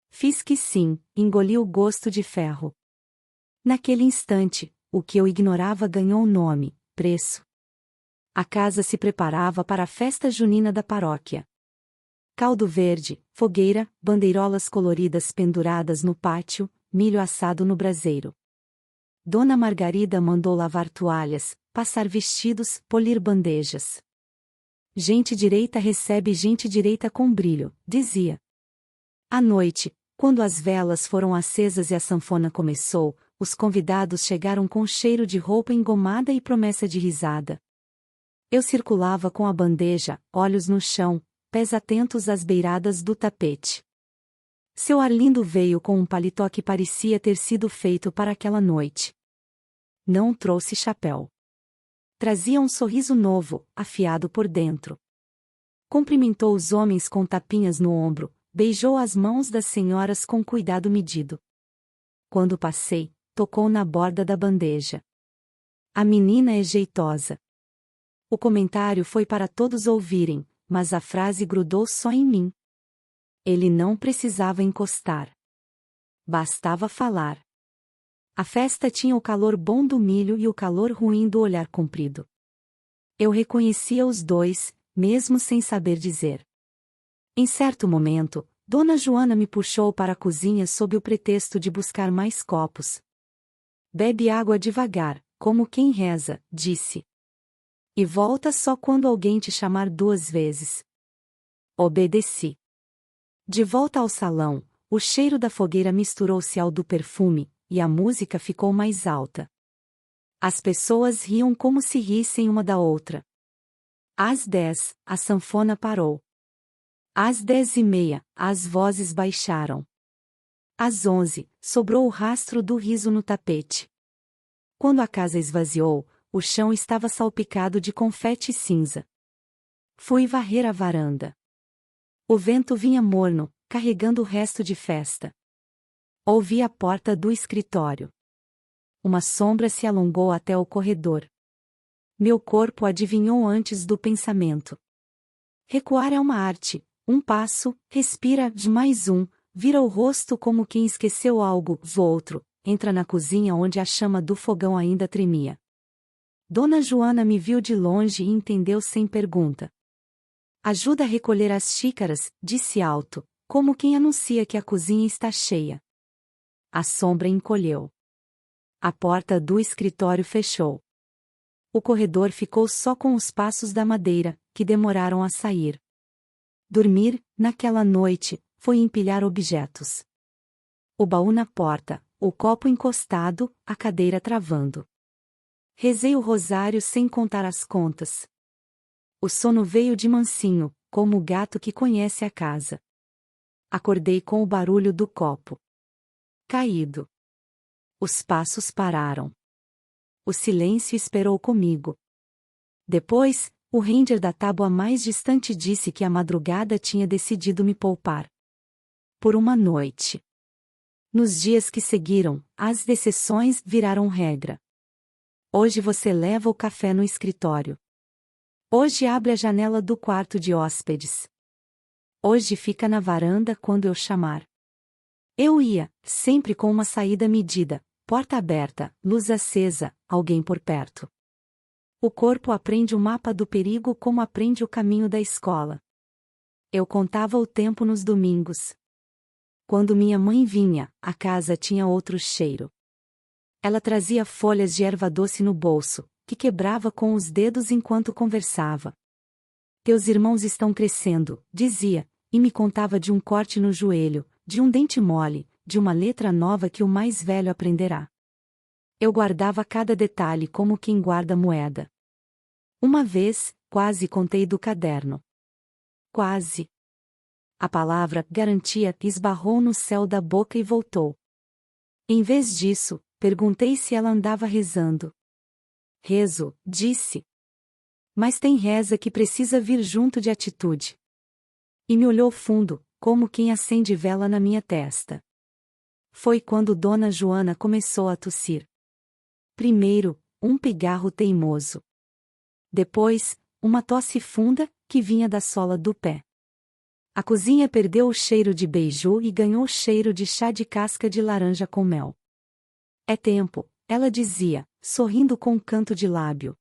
Fiz que sim, engoli o gosto de ferro. Naquele instante, o que eu ignorava ganhou nome, preço. A casa se preparava para a festa junina da paróquia. Caldo verde, fogueira, bandeirolas coloridas penduradas no pátio, milho assado no braseiro. Dona Margarida mandou lavar toalhas, passar vestidos, polir bandejas. Gente direita recebe gente direita com brilho, dizia. À noite, quando as velas foram acesas e a sanfona começou, os convidados chegaram com cheiro de roupa engomada e promessa de risada. Eu circulava com a bandeja, olhos no chão, pés atentos às beiradas do tapete. Seu Arlindo veio com um paletó que parecia ter sido feito para aquela noite. Não trouxe chapéu. Trazia um sorriso novo, afiado por dentro. Cumprimentou os homens com tapinhas no ombro, beijou as mãos das senhoras com cuidado medido. Quando passei, tocou na borda da bandeja. A menina é jeitosa. O comentário foi para todos ouvirem, mas a frase grudou só em mim. Ele não precisava encostar. Bastava falar. A festa tinha o calor bom do milho e o calor ruim do olhar comprido. Eu reconhecia os dois, mesmo sem saber dizer. Em certo momento, Dona Joana me puxou para a cozinha sob o pretexto de buscar mais copos. Bebe água devagar, como quem reza, disse. E volta só quando alguém te chamar 2 vezes. Obedeci. De volta ao salão, o cheiro da fogueira misturou-se ao do perfume, e a música ficou mais alta. As pessoas riam como se rissem uma da outra. Às 10, a sanfona parou. Às 10:30, as vozes baixaram. Às 11, sobrou o rastro do riso no tapete. Quando a casa esvaziou, o chão estava salpicado de confete cinza. Fui varrer a varanda. O vento vinha morno, carregando o resto de festa. Ouvi a porta do escritório. Uma sombra se alongou até o corredor. Meu corpo adivinhou antes do pensamento. Recuar é uma arte, um passo, respira, mais um, vira o rosto como quem esqueceu algo, outro, entra na cozinha onde a chama do fogão ainda tremia. Dona Joana me viu de longe e entendeu sem pergunta. Ajuda a recolher as xícaras, disse alto, como quem anuncia que a cozinha está cheia. A sombra encolheu. A porta do escritório fechou. O corredor ficou só com os passos da madeira, que demoraram a sair. Dormir, naquela noite, foi empilhar objetos. O baú na porta, o copo encostado, a cadeira travando. Rezei o rosário sem contar as contas. O sono veio de mansinho, como o gato que conhece a casa. Acordei com o barulho do copo caído. Os passos pararam. O silêncio esperou comigo. Depois, o ranger da tábua mais distante disse que a madrugada tinha decidido me poupar. Por uma noite. Nos dias que seguiram, as exceções viraram regra. Hoje você leva o café no escritório. Hoje abre a janela do quarto de hóspedes. Hoje fica na varanda quando eu chamar. Eu ia, sempre com uma saída medida, porta aberta, luz acesa, alguém por perto. O corpo aprende o mapa do perigo como aprende o caminho da escola. Eu contava o tempo nos domingos. Quando minha mãe vinha, a casa tinha outro cheiro. Ela trazia folhas de erva doce no bolso, que quebrava com os dedos enquanto conversava. Teus irmãos estão crescendo, dizia, e me contava de um corte no joelho, de um dente mole, de uma letra nova que o mais velho aprenderá. Eu guardava cada detalhe como quem guarda moeda. Uma vez, quase contei do caderno. Quase. A palavra garantia esbarrou no céu da boca e voltou. Em vez disso, perguntei se ela andava rezando. Rezo, disse. Mas tem reza que precisa vir junto de atitude. E me olhou fundo, como quem acende vela na minha testa. Foi quando Dona Joana começou a tossir. Primeiro, um pigarro teimoso. Depois, uma tosse funda, que vinha da sola do pé. A cozinha perdeu o cheiro de beiju e ganhou o cheiro de chá de casca de laranja com mel. É tempo, ela dizia, sorrindo com um canto de lábio.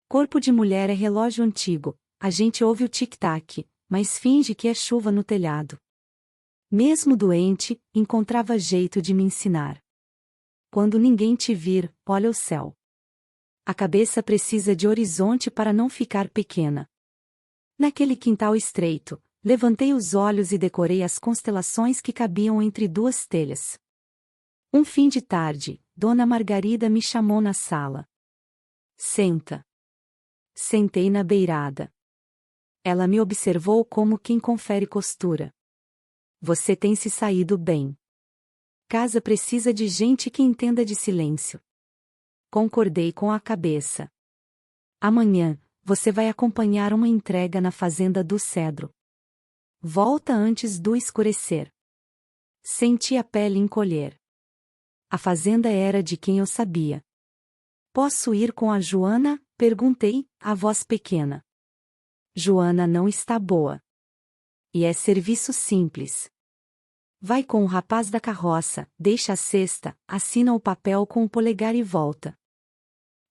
Corpo de mulher é relógio antigo, a gente ouve o tic-tac, mas finge que é chuva no telhado. Mesmo doente, encontrava jeito de me ensinar. Quando ninguém te vir, olha o céu. A cabeça precisa de horizonte para não ficar pequena. Naquele quintal estreito, levantei os olhos e decorei as constelações que cabiam entre duas telhas. Um fim de tarde, Dona Margarida me chamou na sala. Senta. Sentei na beirada. Ela me observou como quem confere costura. Você tem se saído bem. Casa precisa de gente que entenda de silêncio. Concordei com a cabeça. Amanhã, você vai acompanhar uma entrega na fazenda do Cedro. Volta antes do escurecer. Senti a pele encolher. A fazenda era de quem eu sabia. Posso ir com a Joana? Perguntei, a voz pequena. Joana não está boa. E é serviço simples. Vai com o rapaz da carroça, deixa a cesta, assina o papel com o polegar e volta.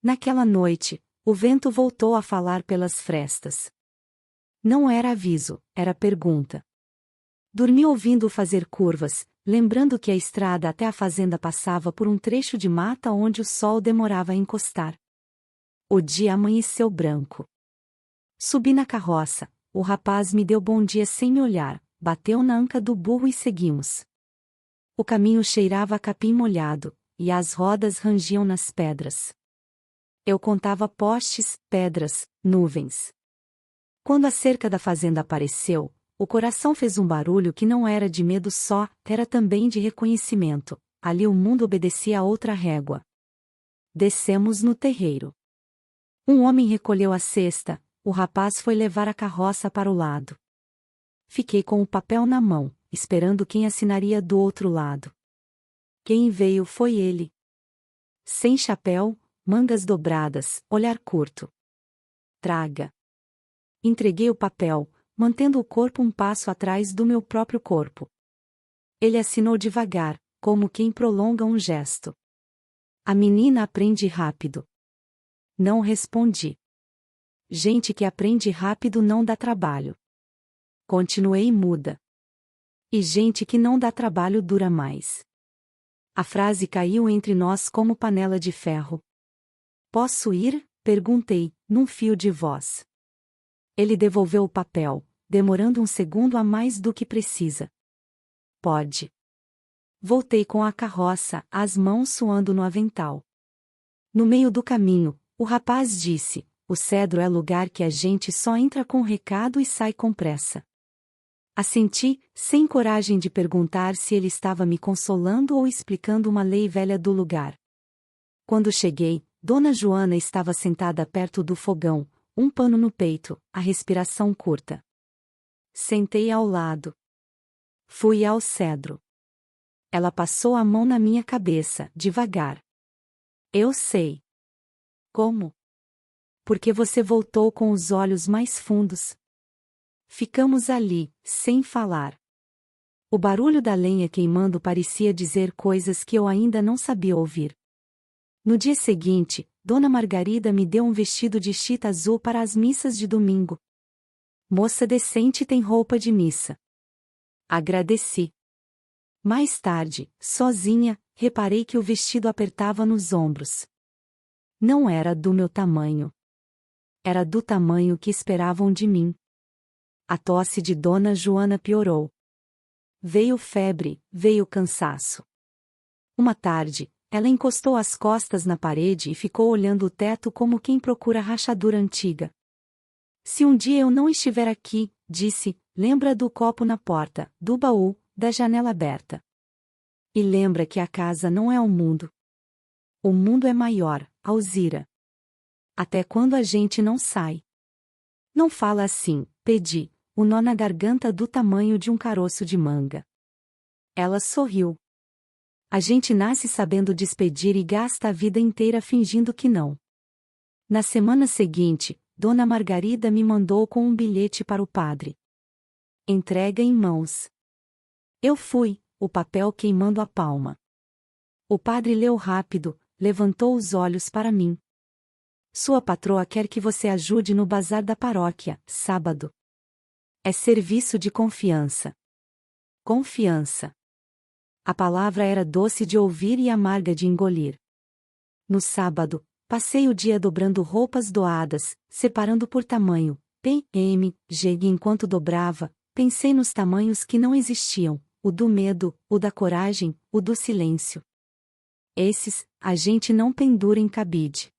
Naquela noite, o vento voltou a falar pelas frestas. Não era aviso, era pergunta. Dormi ouvindo-o fazer curvas, lembrando que a estrada até a fazenda passava por um trecho de mata onde o sol demorava a encostar. O dia amanheceu branco. Subi na carroça, o rapaz me deu bom dia sem me olhar, bateu na anca do burro e seguimos. O caminho cheirava a capim molhado, e as rodas rangiam nas pedras. Eu contava postes, pedras, nuvens. Quando a cerca da fazenda apareceu, o coração fez um barulho que não era de medo só, era também de reconhecimento. Ali o mundo obedecia a outra régua. Descemos no terreiro. Um homem recolheu a cesta, o rapaz foi levar a carroça para o lado. Fiquei com o papel na mão, esperando quem assinaria do outro lado. Quem veio foi ele. Sem chapéu, mangas dobradas, olhar curto. Traga. Entreguei o papel, mantendo o corpo um passo atrás do meu próprio corpo. Ele assinou devagar, como quem prolonga um gesto. A menina aprende rápido. Não respondi. Gente que aprende rápido não dá trabalho. Continuei muda. E gente que não dá trabalho dura mais. A frase caiu entre nós como panela de ferro. Posso ir? Perguntei, num fio de voz. Ele devolveu o papel, demorando um segundo a mais do que precisa. Pode. Voltei com a carroça, as mãos suando no avental. No meio do caminho, o rapaz disse: o Cedro é lugar que a gente só entra com recado e sai com pressa. Assenti, sem coragem de perguntar se ele estava me consolando ou explicando uma lei velha do lugar. Quando cheguei, Dona Joana estava sentada perto do fogão, um pano no peito, a respiração curta. Sentei ao lado. Fui ao Cedro. Ela passou a mão na minha cabeça, devagar. Eu sei. Como? Porque você voltou com os olhos mais fundos. Ficamos ali, sem falar. O barulho da lenha queimando parecia dizer coisas que eu ainda não sabia ouvir. No dia seguinte, Dona Margarida me deu um vestido de chita azul para as missas de domingo. Moça decente tem roupa de missa. Agradeci. Mais tarde, sozinha, reparei que o vestido apertava nos ombros. Não era do meu tamanho. Era do tamanho que esperavam de mim. A tosse de Dona Joana piorou. Veio febre, veio cansaço. Uma tarde, ela encostou as costas na parede e ficou olhando o teto como quem procura rachadura antiga. Se um dia eu não estiver aqui, disse, lembra do copo na porta, do baú, da janela aberta. E lembra que a casa não é o mundo. O mundo é maior, Alzira. Até quando a gente não sai. Não fala assim, pedi, o nó na garganta do tamanho de um caroço de manga. Ela sorriu. A gente nasce sabendo despedir e gasta a vida inteira fingindo que não. Na semana seguinte, Dona Margarida me mandou com um bilhete para o padre. Entrega em mãos. Eu fui, o papel queimando a palma. O padre leu rápido, levantou os olhos para mim. Sua patroa quer que você ajude no bazar da paróquia, sábado. É serviço de confiança. Confiança. A palavra era doce de ouvir e amarga de engolir. No sábado, passei o dia dobrando roupas doadas, separando por tamanho, P, M, G, e enquanto dobrava, pensei nos tamanhos que não existiam, o do medo, o da coragem, o do silêncio. Esses, a gente não pendura em cabide.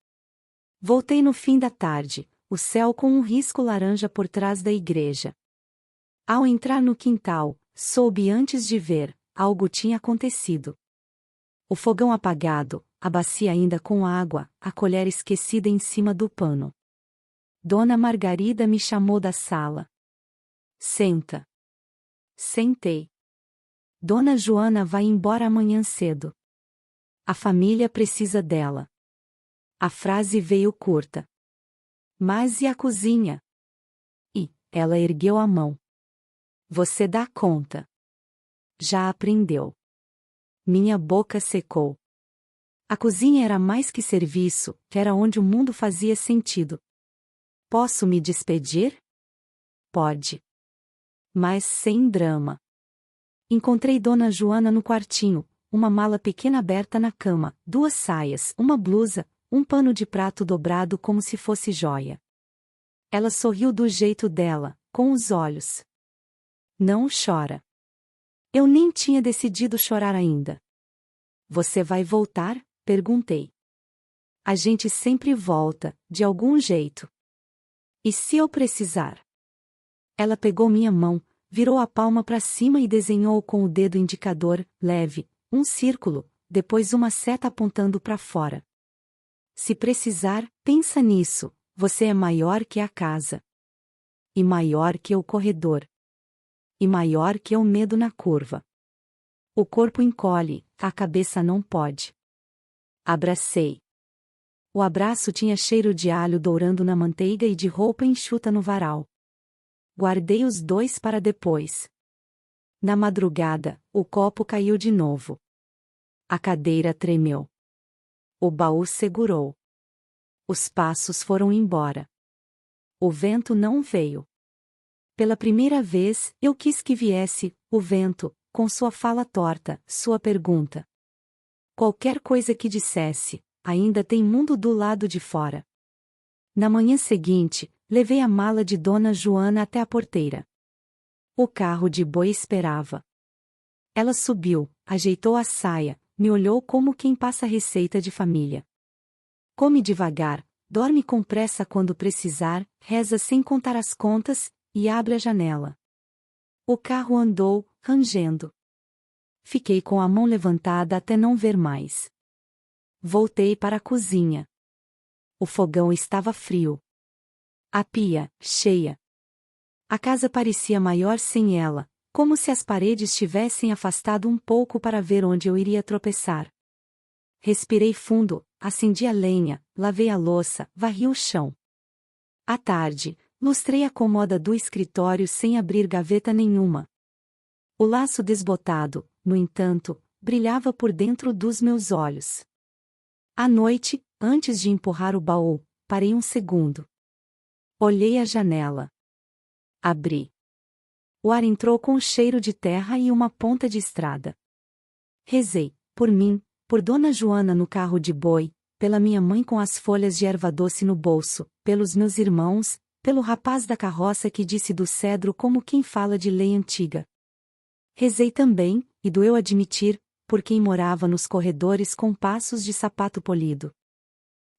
Voltei no fim da tarde, o céu com um risco laranja por trás da igreja. Ao entrar no quintal, soube antes de ver, algo tinha acontecido. O fogão apagado, a bacia ainda com água, a colher esquecida em cima do pano. Dona Margarida me chamou da sala. Senta. Sentei. Dona Joana vai embora amanhã cedo. A família precisa dela. A frase veio curta. Mas e a cozinha? E, ela ergueu a mão. Você dá conta. Já aprendeu. Minha boca secou. A cozinha era mais que serviço, que era onde o mundo fazia sentido. Posso me despedir? Pode. Mas sem drama. Encontrei Dona Joana no quartinho, uma mala pequena aberta na cama, 2 saias, uma blusa, um pano de prato dobrado como se fosse joia. Ela sorriu do jeito dela, com os olhos. Não chora. Eu nem tinha decidido chorar ainda. Você vai voltar? Perguntei. A gente sempre volta, de algum jeito. E se eu precisar? Ela pegou minha mão, virou a palma para cima e desenhou com o dedo indicador, leve, um círculo, depois uma seta apontando para fora. Se precisar, pensa nisso, você é maior que a casa. E maior que o corredor. E maior que o medo na curva. O corpo encolhe, a cabeça não pode. Abracei. O abraço tinha cheiro de alho dourando na manteiga e de roupa enxuta no varal. Guardei os 2 para depois. Na madrugada, o copo caiu de novo. A cadeira tremeu. O baú segurou. Os passos foram embora. O vento não veio. Pela primeira vez, eu quis que viesse, o vento, com sua fala torta, sua pergunta. Qualquer coisa que dissesse, ainda tem mundo do lado de fora. Na manhã seguinte, levei a mala de Dona Joana até a porteira. O carro de boi esperava. Ela subiu, ajeitou a saia, me olhou como quem passa receita de família. Come devagar, dorme com pressa quando precisar, reza sem contar as contas, e abre a janela. O carro andou, rangendo. Fiquei com a mão levantada até não ver mais. Voltei para a cozinha. O fogão estava frio. A pia, cheia. A casa parecia maior sem ela, como se as paredes tivessem afastado um pouco para ver onde eu iria tropeçar. Respirei fundo, acendi a lenha, lavei a louça, varri o chão. À tarde, lustrei a cômoda do escritório sem abrir gaveta nenhuma. O laço desbotado, no entanto, brilhava por dentro dos meus olhos. À noite, antes de empurrar o baú, parei um segundo. Olhei a janela. Abri. O ar entrou com cheiro de terra e uma ponta de estrada. Rezei, por mim, por Dona Joana no carro de boi, pela minha mãe com as folhas de erva doce no bolso, pelos meus irmãos, pelo rapaz da carroça que disse do cedro como quem fala de lei antiga. Rezei também, e doeu admitir, por quem morava nos corredores com passos de sapato polido.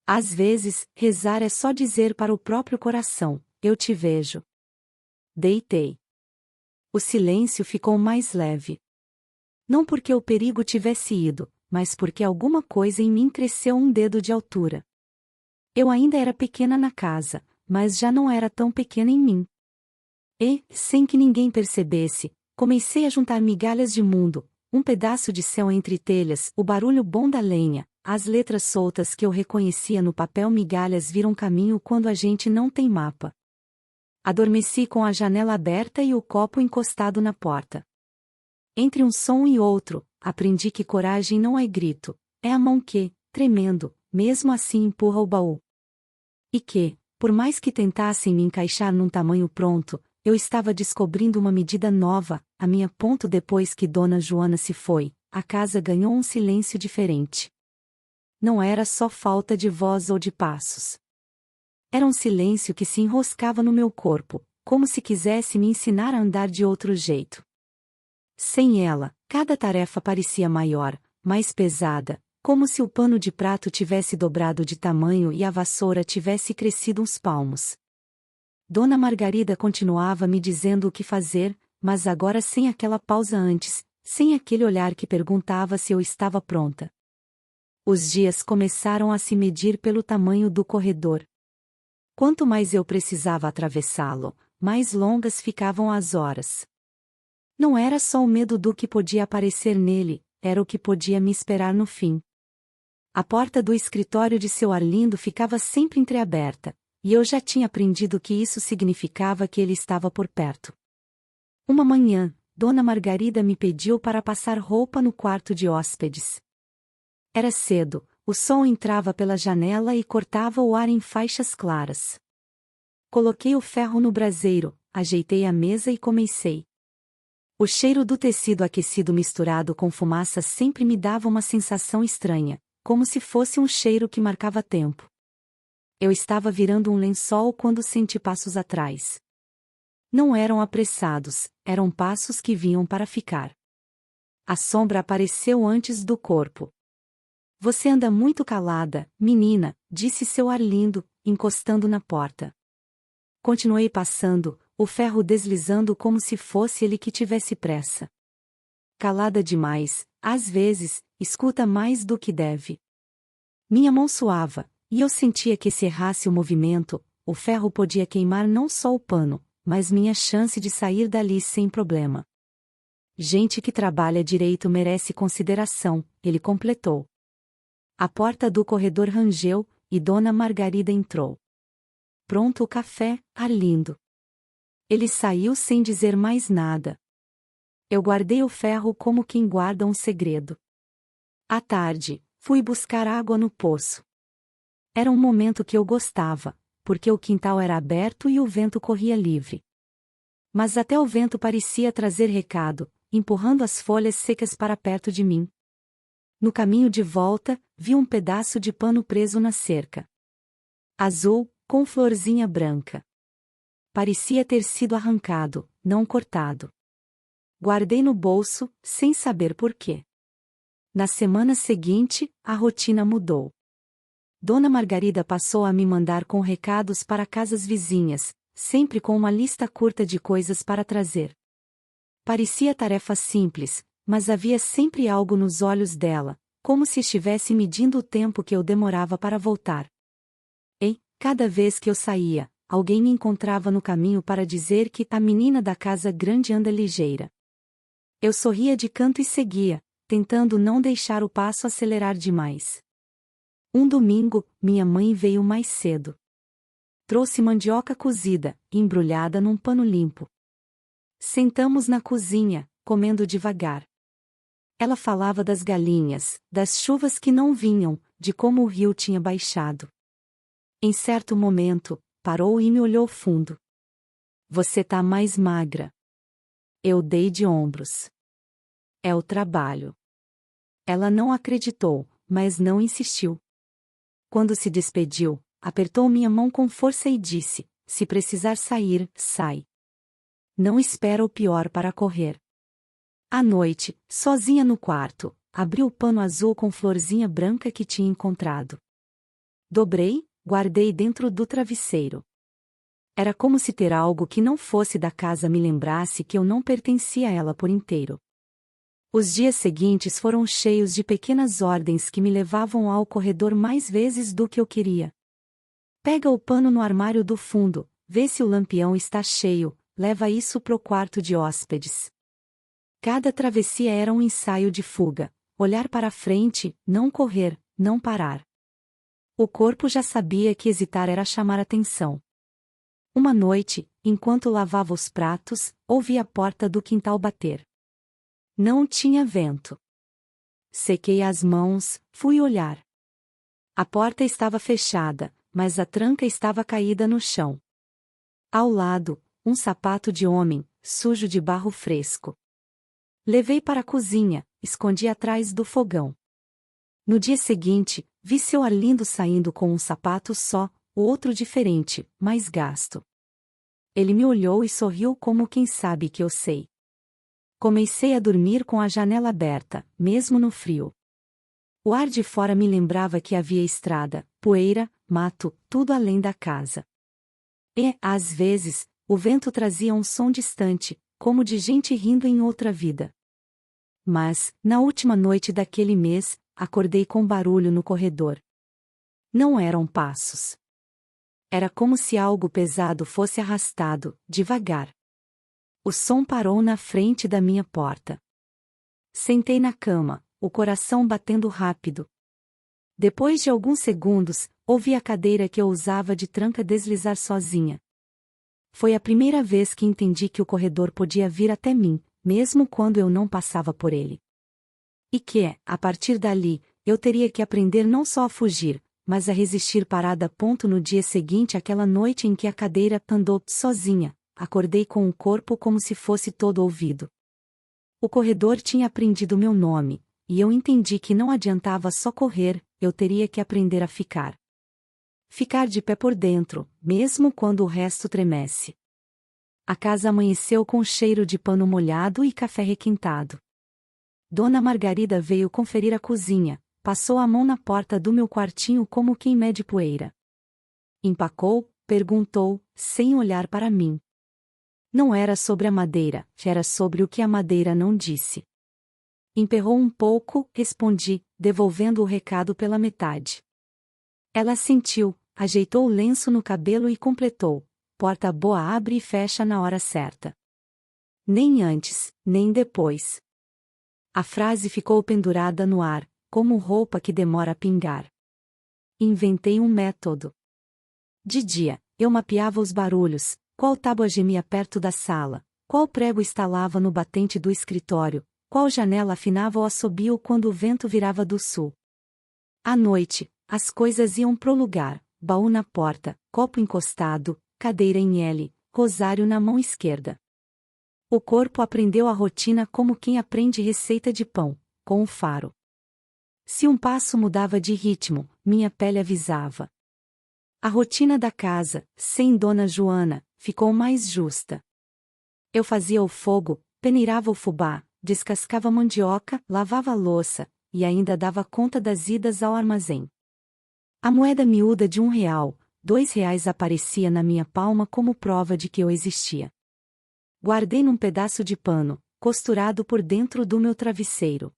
Às vezes, rezar é só dizer para o próprio coração, eu te vejo. Deitei. O silêncio ficou mais leve. Não porque o perigo tivesse ido, mas porque alguma coisa em mim cresceu um dedo de altura. Eu ainda era pequena na casa, mas já não era tão pequena em mim. E, sem que ninguém percebesse, comecei a juntar migalhas de mundo, um pedaço de céu entre telhas, o barulho bom da lenha, as letras soltas que eu reconhecia no papel. Migalhas viram caminho quando a gente não tem mapa. Adormeci com a janela aberta e o copo encostado na porta. Entre um som e outro, aprendi que coragem não é grito, é a mão que, tremendo, mesmo assim empurra o baú. E que, por mais que tentassem me encaixar num tamanho pronto, eu estava descobrindo uma medida nova. A minha ponto. Depois que Dona Joana se foi, a casa ganhou um silêncio diferente. Não era só falta de voz ou de passos. Era um silêncio que se enroscava no meu corpo, como se quisesse me ensinar a andar de outro jeito. Sem ela, cada tarefa parecia maior, mais pesada, como se o pano de prato tivesse dobrado de tamanho e a vassoura tivesse crescido uns palmos. Dona Margarida continuava me dizendo o que fazer, mas agora sem aquela pausa antes, sem aquele olhar que perguntava se eu estava pronta. Os dias começaram a se medir pelo tamanho do corredor. Quanto mais eu precisava atravessá-lo, mais longas ficavam as horas. Não era só o medo do que podia aparecer nele, era o que podia me esperar no fim. A porta do escritório de seu Arlindo ficava sempre entreaberta, e eu já tinha aprendido que isso significava que ele estava por perto. Uma manhã, Dona Margarida me pediu para passar roupa no quarto de hóspedes. Era cedo, o sol entrava pela janela e cortava o ar em faixas claras. Coloquei o ferro no braseiro, ajeitei a mesa e comecei. O cheiro do tecido aquecido misturado com fumaça sempre me dava uma sensação estranha, como se fosse um cheiro que marcava tempo. Eu estava virando um lençol quando senti passos atrás. Não eram apressados, eram passos que vinham para ficar. A sombra apareceu antes do corpo. Você anda muito calada, menina, disse seu Arlindo, encostando na porta. Continuei passando, o ferro deslizando como se fosse ele que tivesse pressa. Calada demais, às vezes, escuta mais do que deve. Minha mão suava, e eu sentia que se errasse o movimento, o ferro podia queimar não só o pano, mas minha chance de sair dali sem problema. Gente que trabalha direito merece consideração, ele completou. A porta do corredor rangeu, e Dona Margarida entrou. Pronto o café, Arlindo. Ele saiu sem dizer mais nada. Eu guardei o ferro como quem guarda um segredo. À tarde, fui buscar água no poço. Era um momento que eu gostava, porque o quintal era aberto e o vento corria livre. Mas até o vento parecia trazer recado, empurrando as folhas secas para perto de mim. No caminho de volta, vi um pedaço de pano preso na cerca. Azul, com florzinha branca. Parecia ter sido arrancado, não cortado. Guardei no bolso, sem saber por quê. Na semana seguinte, a rotina mudou. Dona Margarida passou a me mandar com recados para casas vizinhas, sempre com uma lista curta de coisas para trazer. Parecia tarefa simples, mas havia sempre algo nos olhos dela, como se estivesse medindo o tempo que eu demorava para voltar. E, cada vez que eu saía, alguém me encontrava no caminho para dizer que a menina da casa grande anda ligeira. Eu sorria de canto e seguia, tentando não deixar o passo acelerar demais. Um domingo, minha mãe veio mais cedo. Trouxe mandioca cozida, embrulhada num pano limpo. Sentamos na cozinha, comendo devagar. Ela falava das galinhas, das chuvas que não vinham, de como o rio tinha baixado. Em certo momento, parou e me olhou fundo. Você tá mais magra. Eu dei de ombros. É o trabalho. Ela não acreditou, mas não insistiu. Quando se despediu, apertou minha mão com força e disse: se precisar sair, sai. Não espera o pior para correr. À noite, sozinha no quarto, abri o pano azul com florzinha branca que tinha encontrado. Dobrei, guardei dentro do travesseiro. Era como se ter algo que não fosse da casa me lembrasse que eu não pertencia a ela por inteiro. Os dias seguintes foram cheios de pequenas ordens que me levavam ao corredor mais vezes do que eu queria. Pega o pano no armário do fundo, vê se o lampião está cheio, leva isso pro quarto de hóspedes. Cada travessia era um ensaio de fuga, olhar para frente, não correr, não parar. O corpo já sabia que hesitar era chamar atenção. Uma noite, enquanto lavava os pratos, ouvi a porta do quintal bater. Não tinha vento. Sequei as mãos, fui olhar. A porta estava fechada, mas a tranca estava caída no chão. Ao lado, um sapato de homem, sujo de barro fresco. Levei para a cozinha, escondi atrás do fogão. No dia seguinte, vi seu Arlindo saindo com um sapato só, o outro diferente, mais gasto. Ele me olhou e sorriu como quem sabe que eu sei. Comecei a dormir com a janela aberta, mesmo no frio. O ar de fora me lembrava que havia estrada, poeira, mato, tudo além da casa. E, às vezes, o vento trazia um som distante, como de gente rindo em outra vida. Mas, na última noite daquele mês, acordei com barulho no corredor. Não eram passos. Era como se algo pesado fosse arrastado, devagar. O som parou na frente da minha porta. Sentei na cama, o coração batendo rápido. Depois de alguns segundos, ouvi a cadeira que eu usava de tranca deslizar sozinha. Foi a primeira vez que entendi que o corredor podia vir até mim, mesmo quando eu não passava por ele. E que, a partir dali, eu teria que aprender não só a fugir, mas a resistir parada. No dia seguinte, aquela noite em que a cadeira andou sozinha, acordei com o corpo como se fosse todo ouvido. O corredor tinha aprendido meu nome, e eu entendi que não adiantava só correr, eu teria que aprender a ficar. Ficar de pé por dentro, mesmo quando o resto tremesse. A casa amanheceu com cheiro de pano molhado e café requintado. Dona Margarida veio conferir a cozinha, passou a mão na porta do meu quartinho como quem mede poeira. Empacou, perguntou, sem olhar para mim. Não era sobre a madeira, era sobre o que a madeira não disse. Emperrou um pouco, respondi, devolvendo o recado pela metade. Ela assentiu, ajeitou o lenço no cabelo e completou: porta boa abre e fecha na hora certa. Nem antes, nem depois. A frase ficou pendurada no ar, como roupa que demora a pingar. Inventei um método. De dia, eu mapeava os barulhos, qual tábua gemia perto da sala, qual prego estalava no batente do escritório, qual janela afinava o assobio quando o vento virava do sul. À noite, as coisas iam pro lugar: baú na porta, copo encostado, cadeira em L, rosário na mão esquerda. O corpo aprendeu a rotina como quem aprende receita de pão, com o faro. Se um passo mudava de ritmo, minha pele avisava. A rotina da casa, sem Dona Joana, ficou mais justa. Eu fazia o fogo, peneirava o fubá, descascava a mandioca, lavava a louça, e ainda dava conta das idas ao armazém. A moeda miúda de R$ 1, R$ 2 aparecia na minha palma como prova de que eu existia. Guardei num pedaço de pano, costurado por dentro do meu travesseiro.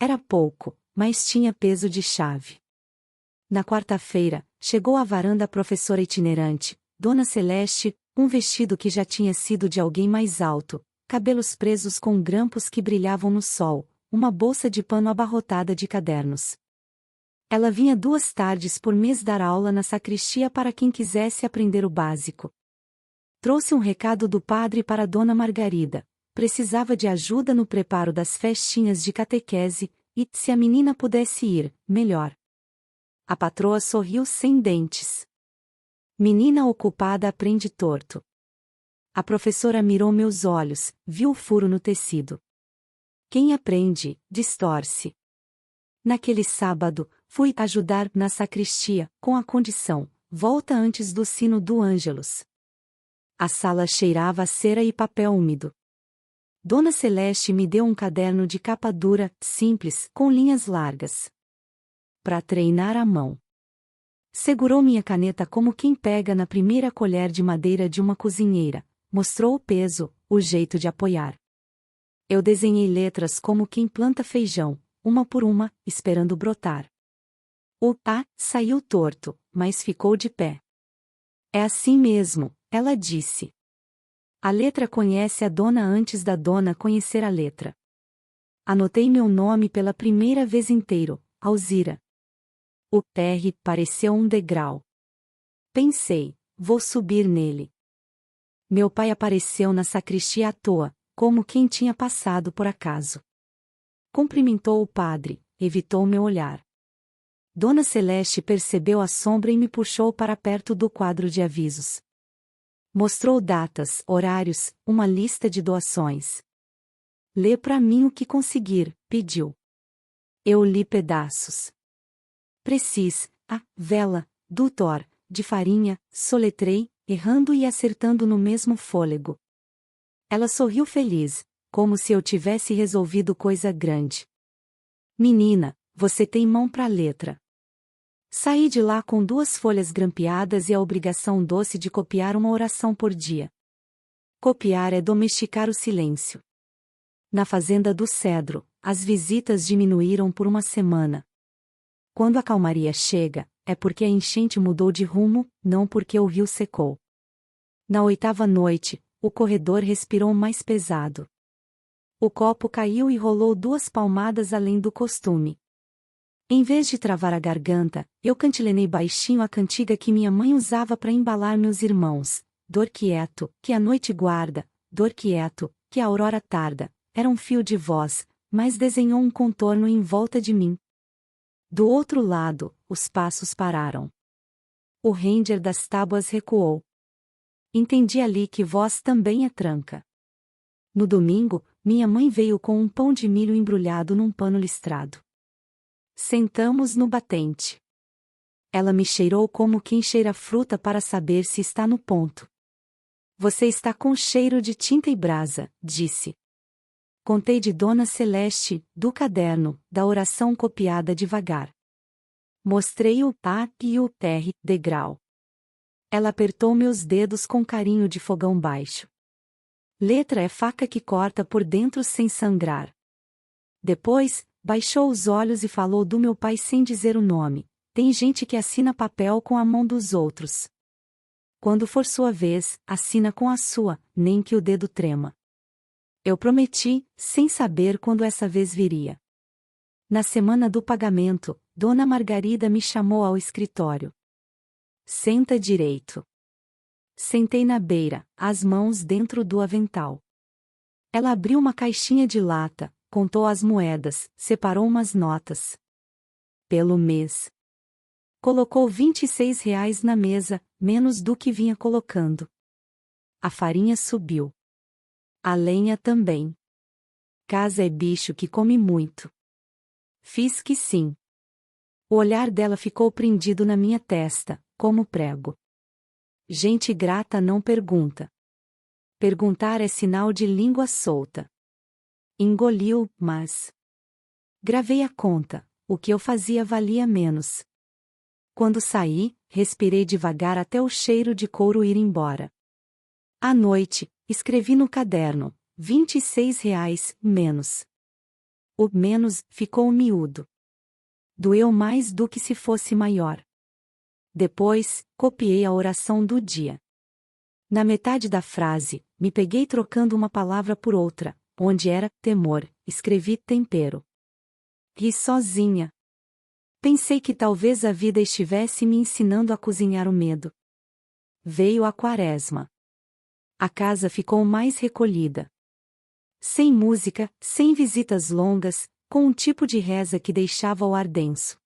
Era pouco, mas tinha peso de chave. Na quarta-feira, chegou à varanda a professora itinerante, Dona Celeste, um vestido que já tinha sido de alguém mais alto, cabelos presos com grampos que brilhavam no sol, uma bolsa de pano abarrotada de cadernos. Ela vinha 2 tardes por mês dar aula na sacristia para quem quisesse aprender o básico. Trouxe um recado do padre para Dona Margarida: precisava de ajuda no preparo das festinhas de catequese, e, se a menina pudesse ir, melhor. A patroa sorriu sem dentes. Menina ocupada aprende torto. A professora mirou meus olhos, viu o furo no tecido. Quem aprende, distorce. Naquele sábado, fui ajudar na sacristia, com a condição: volta antes do sino do Ângelus. A sala cheirava a cera e papel úmido. Dona Celeste me deu um caderno de capa dura, simples, com linhas largas. Para treinar a mão. Segurou minha caneta como quem pega na primeira colher de madeira de uma cozinheira, mostrou o peso, o jeito de apoiar. Eu desenhei letras como quem planta feijão, uma por uma, esperando brotar. O A saiu torto, mas ficou de pé. É assim mesmo, ela disse. A letra conhece a dona antes da dona conhecer a letra. Anotei meu nome pela primeira vez inteiro, Alzira. O R pareceu um degrau. Pensei, vou subir nele. Meu pai apareceu na sacristia à toa, como quem tinha passado por acaso. Cumprimentou o padre, evitou meu olhar. Dona Celeste percebeu a sombra e me puxou para perto do quadro de avisos. Mostrou datas, horários, uma lista de doações. Lê para mim o que conseguir, pediu. Eu li pedaços. Precis, a vela, doutor, de farinha, soletrei, errando e acertando no mesmo fôlego. Ela sorriu feliz, como se eu tivesse resolvido coisa grande. Menina, você tem mão pra letra. Saí de lá com 2 folhas grampeadas e a obrigação doce de copiar uma oração por dia. Copiar é domesticar o silêncio. Na fazenda do Cedro, as visitas diminuíram por uma semana. Quando a calmaria chega, é porque a enchente mudou de rumo, não porque o rio secou. Na 8ª noite, o corredor respirou mais pesado. O copo caiu e rolou 2 palmadas além do costume. Em vez de travar a garganta, eu cantilenei baixinho a cantiga que minha mãe usava para embalar meus irmãos. Dor quieto, que a noite guarda, dor quieto, que a aurora tarda. Era um fio de voz, mas desenhou um contorno em volta de mim. Do outro lado, os passos pararam. O ranger das tábuas recuou. Entendi ali que voz também é tranca. No domingo, minha mãe veio com um pão de milho embrulhado num pano listrado. Sentamos no batente. Ela me cheirou como quem cheira fruta para saber se está no ponto. Você está com cheiro de tinta e brasa, disse. Contei de Dona Celeste, do caderno, da oração copiada devagar. Mostrei o A e o R, degrau. Ela apertou meus dedos com carinho de fogão baixo. Letra é faca que corta por dentro sem sangrar. Depois, baixou os olhos e falou do meu pai sem dizer o nome. Tem gente que assina papel com a mão dos outros. Quando for sua vez, assina com a sua, nem que o dedo trema. Eu prometi, sem saber quando essa vez viria. Na semana do pagamento, Dona Margarida me chamou ao escritório. Senta direito. Sentei na beira, as mãos dentro do avental. Ela abriu uma caixinha de lata, contou as moedas, separou umas notas. Pelo mês. Colocou R$ 26 na mesa, menos do que vinha colocando. A farinha subiu. A lenha também. Casa é bicho que come muito. Fiz que sim. O olhar dela ficou prendido na minha testa, como prego. Gente grata não pergunta. Perguntar é sinal de língua solta. Engoliu, mas... Gravei a conta, o que eu fazia valia menos. Quando saí, respirei devagar até o cheiro de couro ir embora. À noite, escrevi no caderno, R$ 26 menos. O menos ficou miúdo. Doeu mais do que se fosse maior. Depois, copiei a oração do dia. Na metade da frase, me peguei trocando uma palavra por outra, onde era temor, escrevi tempero. Ri sozinha. Pensei que talvez a vida estivesse me ensinando a cozinhar o medo. Veio a quaresma. A casa ficou mais recolhida. Sem música, sem visitas longas, com um tipo de reza que deixava o ar denso.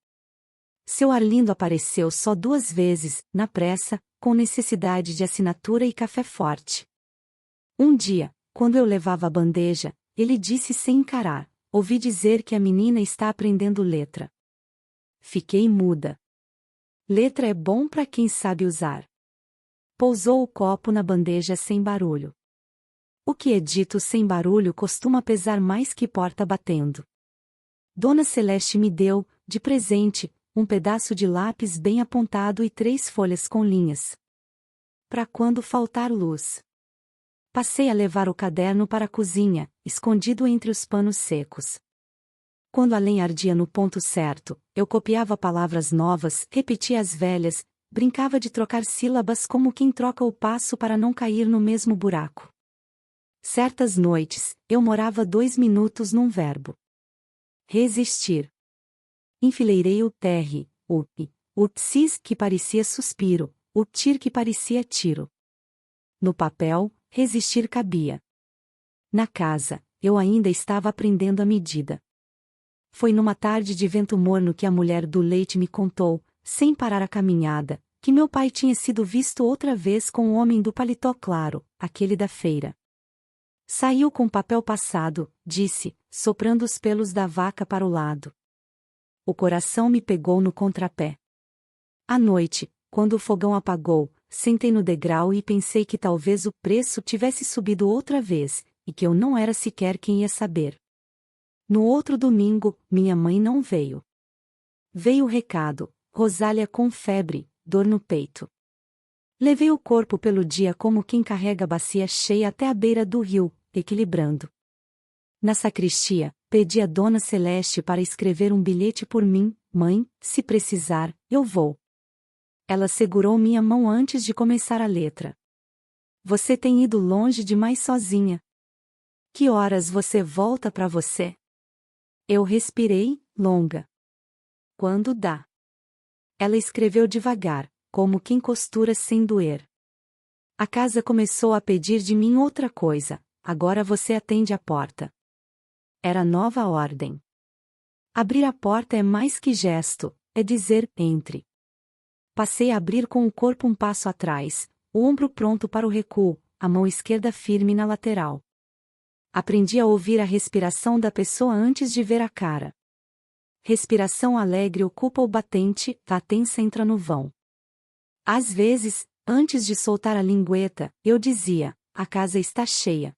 Seu Arlindo apareceu só 2 vezes, na pressa, com necessidade de assinatura e café forte. Um dia, quando eu levava a bandeja, ele disse sem encarar: ouvi dizer que a menina está aprendendo letra. Fiquei muda. Letra é bom para quem sabe usar. Pousou o copo na bandeja sem barulho. O que é dito sem barulho costuma pesar mais que porta batendo. Dona Celeste me deu, de presente, um pedaço de lápis bem apontado e 3 folhas com linhas. Para quando faltar luz. Passei a levar o caderno para a cozinha, escondido entre os panos secos. Quando a lenha ardia no ponto certo, eu copiava palavras novas, repetia as velhas, brincava de trocar sílabas como quem troca o passo para não cair no mesmo buraco. Certas noites, eu morava 2 minutos num verbo. Resistir. Enfileirei o terre, o pi, o psis que parecia suspiro, o tir que parecia tiro. No papel, resistir cabia. Na casa, eu ainda estava aprendendo a medida. Foi numa tarde de vento morno que a mulher do leite me contou, sem parar a caminhada, que meu pai tinha sido visto outra vez com o homem do paletó claro, aquele da feira. Saiu com papel passado, disse, soprando os pelos da vaca para o lado. O coração me pegou no contrapé. À noite, quando o fogão apagou, sentei no degrau e pensei que talvez o preço tivesse subido outra vez, e que eu não era sequer quem ia saber. No outro domingo, minha mãe não veio. Veio o recado, Rosália com febre, dor no peito. Levei o corpo pelo dia como quem carrega a bacia cheia até a beira do rio, equilibrando. Na sacristia, pedi a Dona Celeste para escrever um bilhete por mim, mãe, se precisar, eu vou. Ela segurou minha mão antes de começar a letra. Você tem ido longe demais sozinha. Que horas você volta para você? Eu respirei, longa. Quando dá. Ela escreveu devagar, como quem costura sem doer. A casa começou a pedir de mim outra coisa, agora você atende a porta. Era nova ordem. Abrir a porta é mais que gesto, é dizer, entre. Passei a abrir com o corpo um passo atrás, o ombro pronto para o recuo, a mão esquerda firme na lateral. Aprendi a ouvir a respiração da pessoa antes de ver a cara. Respiração alegre ocupa o batente, a tensa entra no vão. Às vezes, antes de soltar a lingueta, eu dizia, a casa está cheia.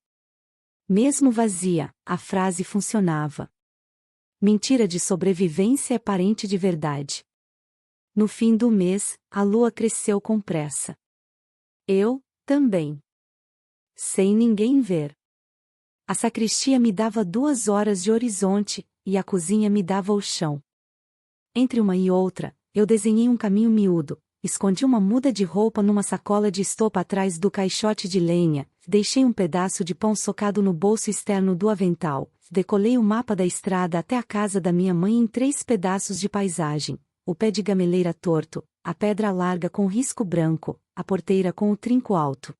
Mesmo vazia, a frase funcionava. Mentira de sobrevivência é parente de verdade. No fim do mês, a lua cresceu com pressa. Eu, também. Sem ninguém ver. A sacristia me dava 2 horas de horizonte, e a cozinha me dava o chão. Entre uma e outra, eu desenhei um caminho miúdo, escondi uma muda de roupa numa sacola de estopa atrás do caixote de lenha, deixei um pedaço de pão socado no bolso externo do avental, decolei o mapa da estrada até a casa da minha mãe em 3 pedaços de paisagem, o pé de gameleira torto, a pedra larga com risco branco, a porteira com o trinco alto.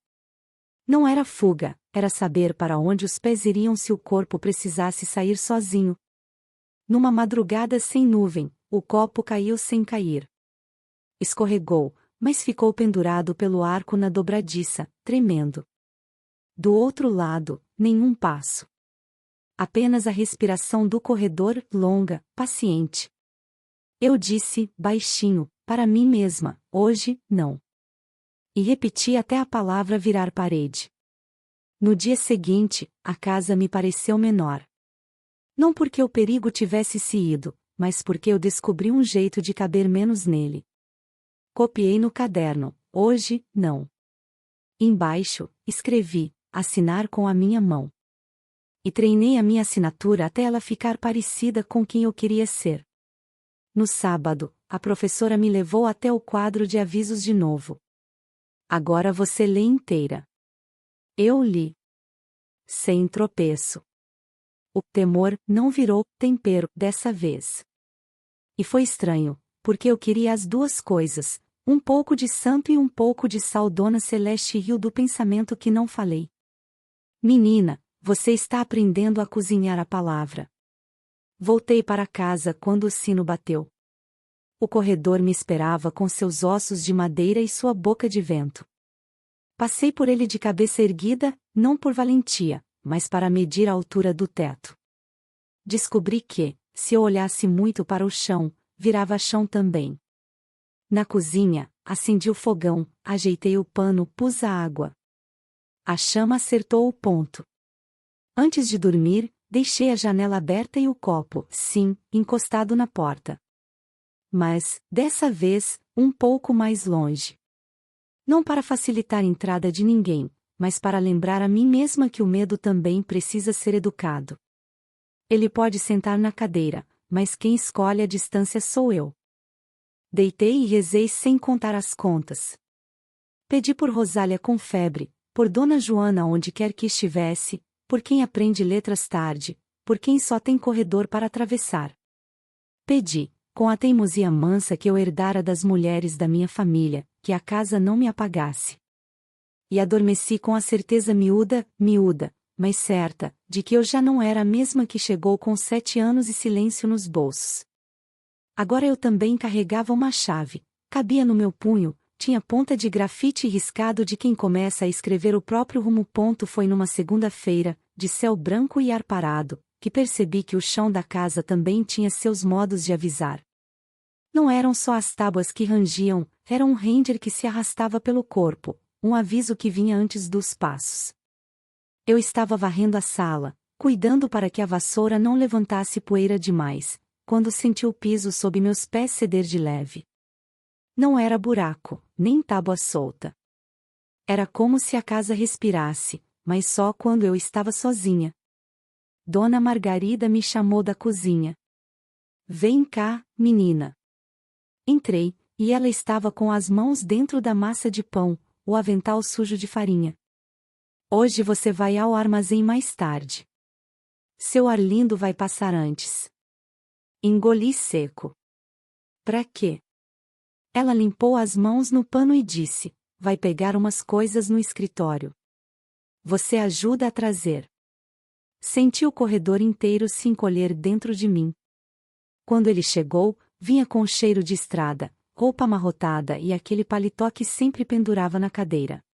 Não era fuga, era saber para onde os pés iriam se o corpo precisasse sair sozinho. Numa madrugada sem nuvem, o copo caiu sem cair. Escorregou, mas ficou pendurado pelo arco na dobradiça, tremendo. Do outro lado, nenhum passo. Apenas a respiração do corredor, longa, paciente. Eu disse, baixinho, para mim mesma, hoje, não. E repeti até a palavra virar parede. No dia seguinte, a casa me pareceu menor. Não porque o perigo tivesse se ido, mas porque eu descobri um jeito de caber menos nele. Copiei no caderno, hoje, não. Embaixo, escrevi, assinar com a minha mão. E treinei a minha assinatura até ela ficar parecida com quem eu queria ser. No sábado, a professora me levou até o quadro de avisos de novo. Agora você lê inteira. Eu li. Sem tropeço. O temor não virou tempero dessa vez. E foi estranho, porque eu queria as 2 coisas, um pouco de santo e um pouco de sal. Dona Celeste riu do pensamento que não falei. Menina, você está aprendendo a cozinhar a palavra. Voltei para casa quando o sino bateu. O corredor me esperava com seus ossos de madeira e sua boca de vento. Passei por ele de cabeça erguida, não por valentia, mas para medir a altura do teto. Descobri que, se eu olhasse muito para o chão, virava chão também. Na cozinha, acendi o fogão, ajeitei o pano, pus a água. A chama acertou o ponto. Antes de dormir, deixei a janela aberta e o copo, sim, encostado na porta. mas, dessa vez, um pouco mais longe. Não para facilitar a entrada de ninguém, mas para lembrar a mim mesma que o medo também precisa ser educado. Ele pode sentar na cadeira, mas quem escolhe a distância sou eu. Deitei e rezei sem contar as contas. Pedi por Rosália com febre, por Dona Joana onde quer que estivesse, por quem aprende letras tarde, por quem só tem corredor para atravessar. Pedi, com a teimosia mansa que eu herdara das mulheres da minha família, que a casa não me apagasse. E adormeci com a certeza miúda, mas certa, de que eu já não era a mesma que chegou com 7 anos e silêncio nos bolsos. Agora eu também carregava uma chave, cabia no meu punho, tinha ponta de grafite riscado de quem começa a escrever o próprio rumo. Foi numa segunda-feira, de céu branco e ar parado, que percebi que o chão da casa também tinha seus modos de avisar. Não eram só as tábuas que rangiam, era um render que se arrastava pelo corpo, um aviso que vinha antes dos passos. Eu estava varrendo a sala, cuidando para que a vassoura não levantasse poeira demais, quando senti o piso sob meus pés ceder de leve. Não era buraco, nem tábua solta. Era como se a casa respirasse, mas só quando eu estava sozinha. Dona Margarida me chamou da cozinha. Vem cá, menina. Entrei, e ela estava com as mãos dentro da massa de pão, o avental sujo de farinha. Hoje você vai ao armazém mais tarde. Seu Arlindo vai passar antes. Engoli seco. Pra quê? Ela limpou as mãos no pano e disse, vai pegar umas coisas no escritório. Você ajuda a trazer. Senti o corredor inteiro se encolher dentro de mim. Quando ele chegou, vinha com cheiro de estrada, roupa amarrotada e aquele paletó que sempre pendurava na cadeira.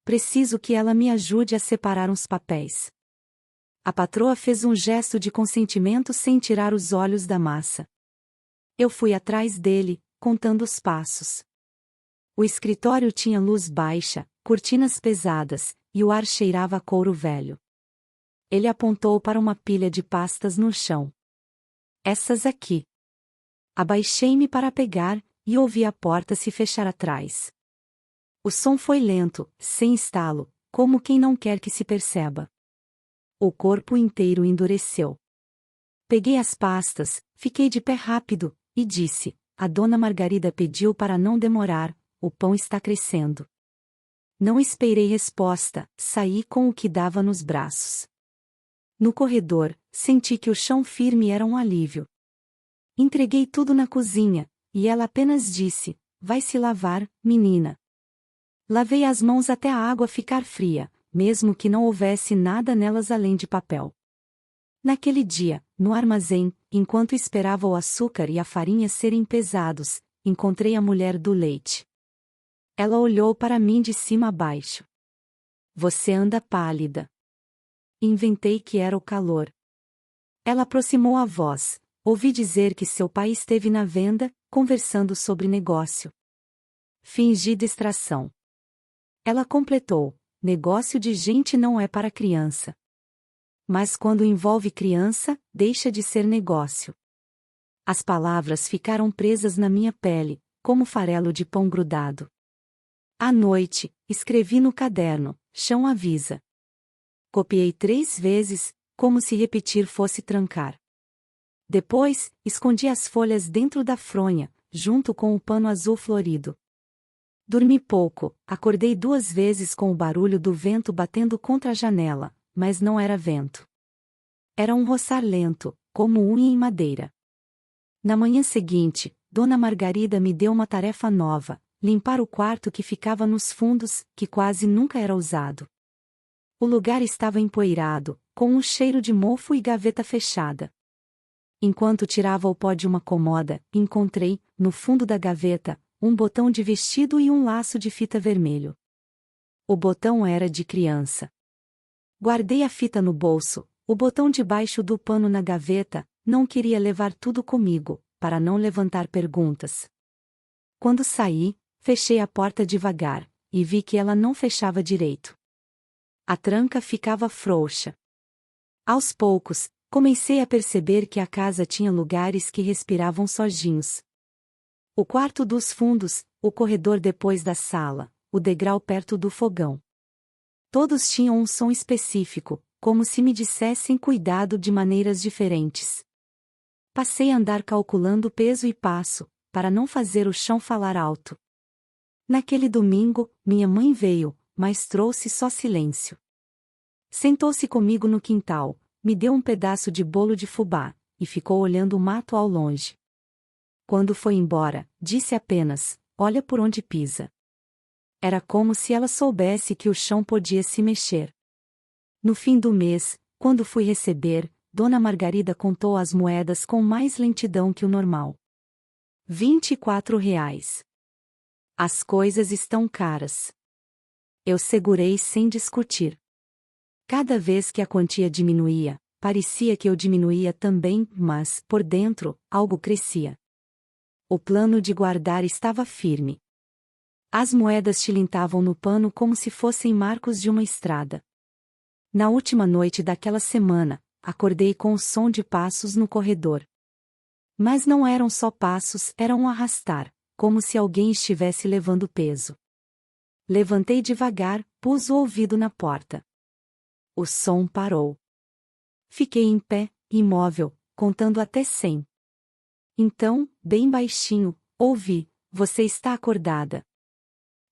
Preciso que ela me ajude a separar uns papéis. A patroa fez um gesto de consentimento sem tirar os olhos da massa. Eu fui atrás dele, contando os passos. O escritório tinha luz baixa, cortinas pesadas, e o ar cheirava a couro velho. Ele apontou para uma pilha de pastas no chão. Essas aqui. Abaixei-me para pegar, e ouvi a porta se fechar atrás. O som foi lento, sem estalo, como quem não quer que se perceba. O corpo inteiro endureceu. Peguei as pastas, fiquei de pé rápido, e disse, a Dona Margarida pediu para não demorar, o pão está crescendo. Não esperei resposta, saí com o que dava nos braços. No corredor, senti que o chão firme era um alívio. Entreguei tudo na cozinha, e ela apenas disse, vai se lavar, menina. Lavei as mãos até a água ficar fria, mesmo que não houvesse nada nelas além de papel. Naquele dia, no armazém, enquanto esperava o açúcar e a farinha serem pesados, encontrei a mulher do leite. Ela olhou para mim de cima a baixo. Você anda pálida. Inventei que era o calor. Ela aproximou a voz. Ouvi dizer que seu pai esteve na venda, conversando sobre negócio. Fingi distração. Ela completou, negócio de gente não é para criança. Mas quando envolve criança, deixa de ser negócio. As palavras ficaram presas na minha pele, como farelo de pão grudado. À noite, escrevi no caderno, chão avisa. Copiei 3 vezes, como se repetir fosse trancar. Depois, escondi as folhas dentro da fronha, junto com o pano azul florido. Dormi pouco, acordei 2 vezes com o barulho do vento batendo contra a janela, mas não era vento. Era um roçar lento, como unha em madeira. Na manhã seguinte, Dona Margarida me deu uma tarefa nova, limpar o quarto que ficava nos fundos, que quase nunca era usado. O lugar estava empoeirado, com um cheiro de mofo e gaveta fechada. Enquanto tirava o pó de uma cômoda, encontrei, no fundo da gaveta, um botão de vestido e um laço de fita vermelho. O botão era de criança. Guardei a fita no bolso, o botão debaixo do pano na gaveta, não queria levar tudo comigo, para não levantar perguntas. Quando saí, fechei a porta devagar, e vi que ela não fechava direito. A tranca ficava frouxa. Aos poucos, comecei a perceber que a casa tinha lugares que respiravam sozinhos. O quarto dos fundos, o corredor depois da sala, o degrau perto do fogão. Todos tinham um som específico, como se me dissessem cuidado de maneiras diferentes. Passei a andar calculando peso e passo, para não fazer o chão falar alto. Naquele domingo, minha mãe veio, mas trouxe só silêncio. Sentou-se comigo no quintal, me deu um pedaço de bolo de fubá, e ficou olhando o mato ao longe. Quando foi embora, disse apenas: "Olha por onde pisa." Era como se ela soubesse que o chão podia se mexer. No fim do mês, quando fui receber, Dona Margarida contou as moedas com mais lentidão que o normal. R$ 24. As coisas estão caras. Eu segurei sem discutir. Cada vez que a quantia diminuía, parecia que eu diminuía também, mas, por dentro, algo crescia. O plano de guardar estava firme. As moedas tilintavam no pano como se fossem marcos de uma estrada. Na última noite daquela semana, acordei com o som de passos no corredor. Mas não eram só passos, era um arrastar, como se alguém estivesse levando peso. Levantei devagar, pus o ouvido na porta. O som parou. Fiquei em pé, imóvel, contando até 100. Então, bem baixinho, ouvi: "Você está acordada?"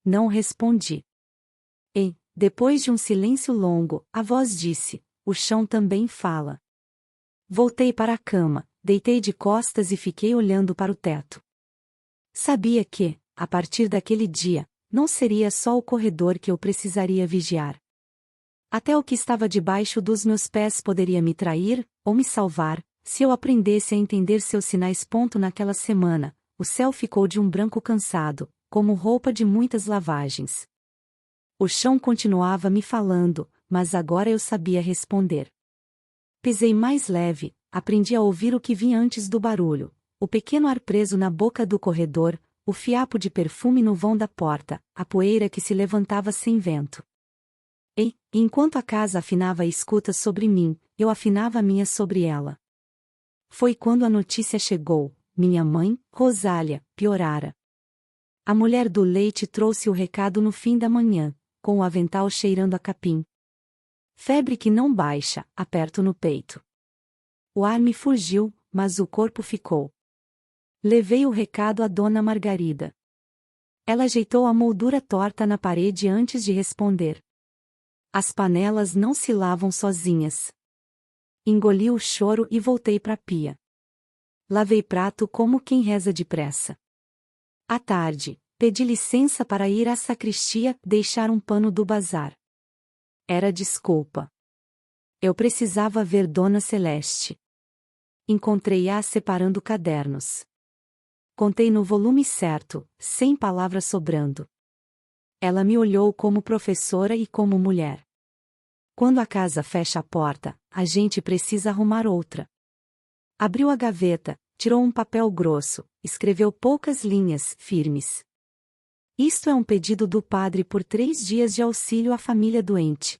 Não respondi. E, depois de um silêncio longo, a voz disse: "O chão também fala." Voltei para a cama, deitei de costas e fiquei olhando para o teto. Sabia que, a partir daquele dia, não seria só o corredor que eu precisaria vigiar. Até o que estava debaixo dos meus pés poderia me trair, ou me salvar, se eu aprendesse a entender seus sinais. Naquela semana, o céu ficou de um branco cansado, como roupa de muitas lavagens. O chão continuava me falando, mas agora eu sabia responder. Pisei mais leve, aprendi a ouvir o que vinha antes do barulho: o pequeno ar preso na boca do corredor, o fiapo de perfume no vão da porta, a poeira que se levantava sem vento. E, enquanto a casa afinava a escuta sobre mim, eu afinava a minha sobre ela. Foi quando a notícia chegou: minha mãe, Rosália, piorara. A mulher do leite trouxe o recado no fim da manhã, com o avental cheirando a capim. Febre que não baixa, aperto no peito. O ar me fugiu, mas o corpo ficou. Levei o recado à Dona Margarida. Ela ajeitou a moldura torta na parede antes de responder. As panelas não se lavam sozinhas. Engoli o choro e voltei para a pia. Lavei prato como quem reza depressa. À tarde, pedi licença para ir à sacristia deixar um pano do bazar. Era desculpa. Eu precisava ver Dona Celeste. Encontrei-a separando cadernos. Contei no volume certo, 100 palavras sobrando. Ela me olhou como professora e como mulher. Quando a casa fecha a porta, a gente precisa arrumar outra. Abriu a gaveta, tirou um papel grosso, escreveu poucas linhas, firmes. Isto é um pedido do padre por 3 dias de auxílio à família doente.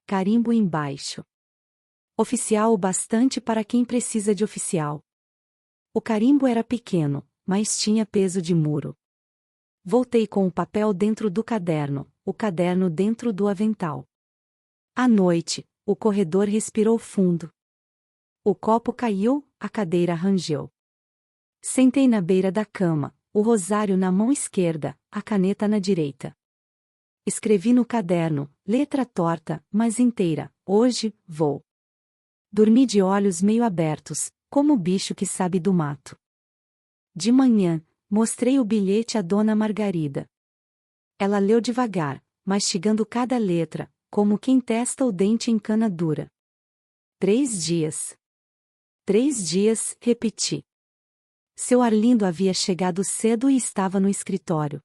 Carimbo embaixo. Oficial o bastante para quem precisa de oficial. O carimbo era pequeno, mas tinha peso de muro. Voltei com o papel dentro do caderno, o caderno dentro do avental. À noite, o corredor respirou fundo. O copo caiu, a cadeira rangeu. Sentei na beira da cama, o rosário na mão esquerda, a caneta na direita. Escrevi no caderno, letra torta, mas inteira: "Hoje, vou." Dormi de olhos meio abertos, como o bicho que sabe do mato. De manhã, mostrei o bilhete à Dona Margarida. Ela leu devagar, mastigando cada letra, como quem testa o dente em cana dura. 3 dias. 3 dias, repeti. Seu Arlindo havia chegado cedo e estava no escritório.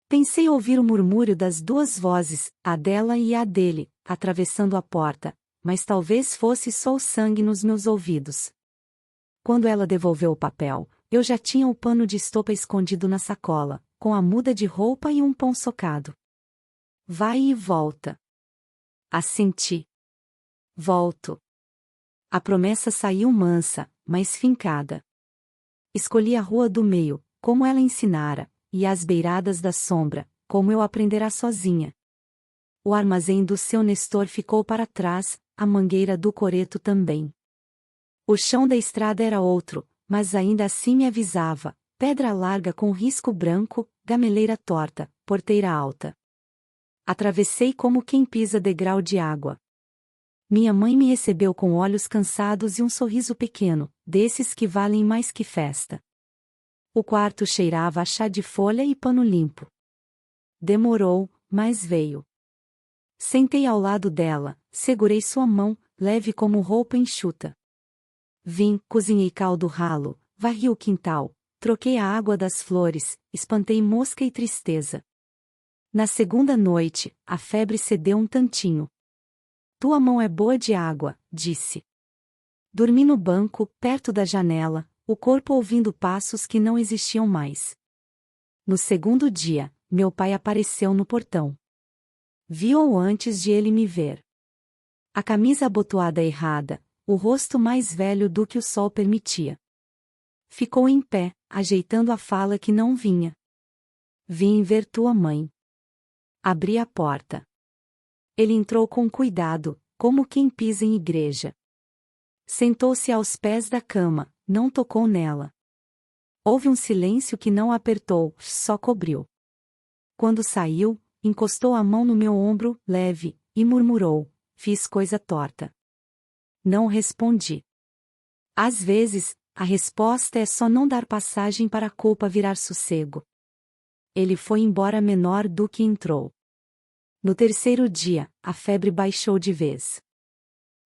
Pensei ouvir o murmúrio das 2 vozes, a dela e a dele, atravessando a porta, mas talvez fosse só o sangue nos meus ouvidos. Quando ela devolveu o papel, eu já tinha o pano de estopa escondido na sacola, com a muda de roupa e um pão socado. Vai e volta. Assenti. Volto. A promessa saiu mansa, mas fincada. Escolhi a rua do meio, como ela ensinara, e às beiradas da sombra, como eu aprenderá sozinha. O armazém do seu Nestor ficou para trás, a mangueira do coreto também. O chão da estrada era outro, mas ainda assim me avisava: pedra larga com risco branco, gameleira torta, porteira alta. Atravessei como quem pisa degrau de água. Minha mãe me recebeu com olhos cansados e um sorriso pequeno, desses que valem mais que festa. O quarto cheirava a chá de folha e pano limpo. Demorou, mas veio. Sentei ao lado dela, segurei sua mão, leve como roupa enxuta. Vim, cozinhei caldo ralo, varri o quintal, troquei a água das flores, espantei mosca e tristeza. Na segunda noite, a febre cedeu um tantinho. Tua mão é boa de água, disse. Dormi no banco, perto da janela, o corpo ouvindo passos que não existiam mais. No segundo dia, meu pai apareceu no portão. Vi-o antes de ele me ver. A camisa abotoada errada, o rosto mais velho do que o sol permitia. Ficou em pé, ajeitando a fala que não vinha. Vim ver tua mãe. Abri a porta. Ele entrou com cuidado, como quem pisa em igreja. Sentou-se aos pés da cama, não tocou nela. Houve um silêncio que não apertou, só cobriu. Quando saiu, encostou a mão no meu ombro, leve, e murmurou: fiz coisa torta. Não respondi. Às vezes, a resposta é só não dar passagem para a culpa virar sossego. Ele foi embora menor do que entrou. No terceiro dia, a febre baixou de vez.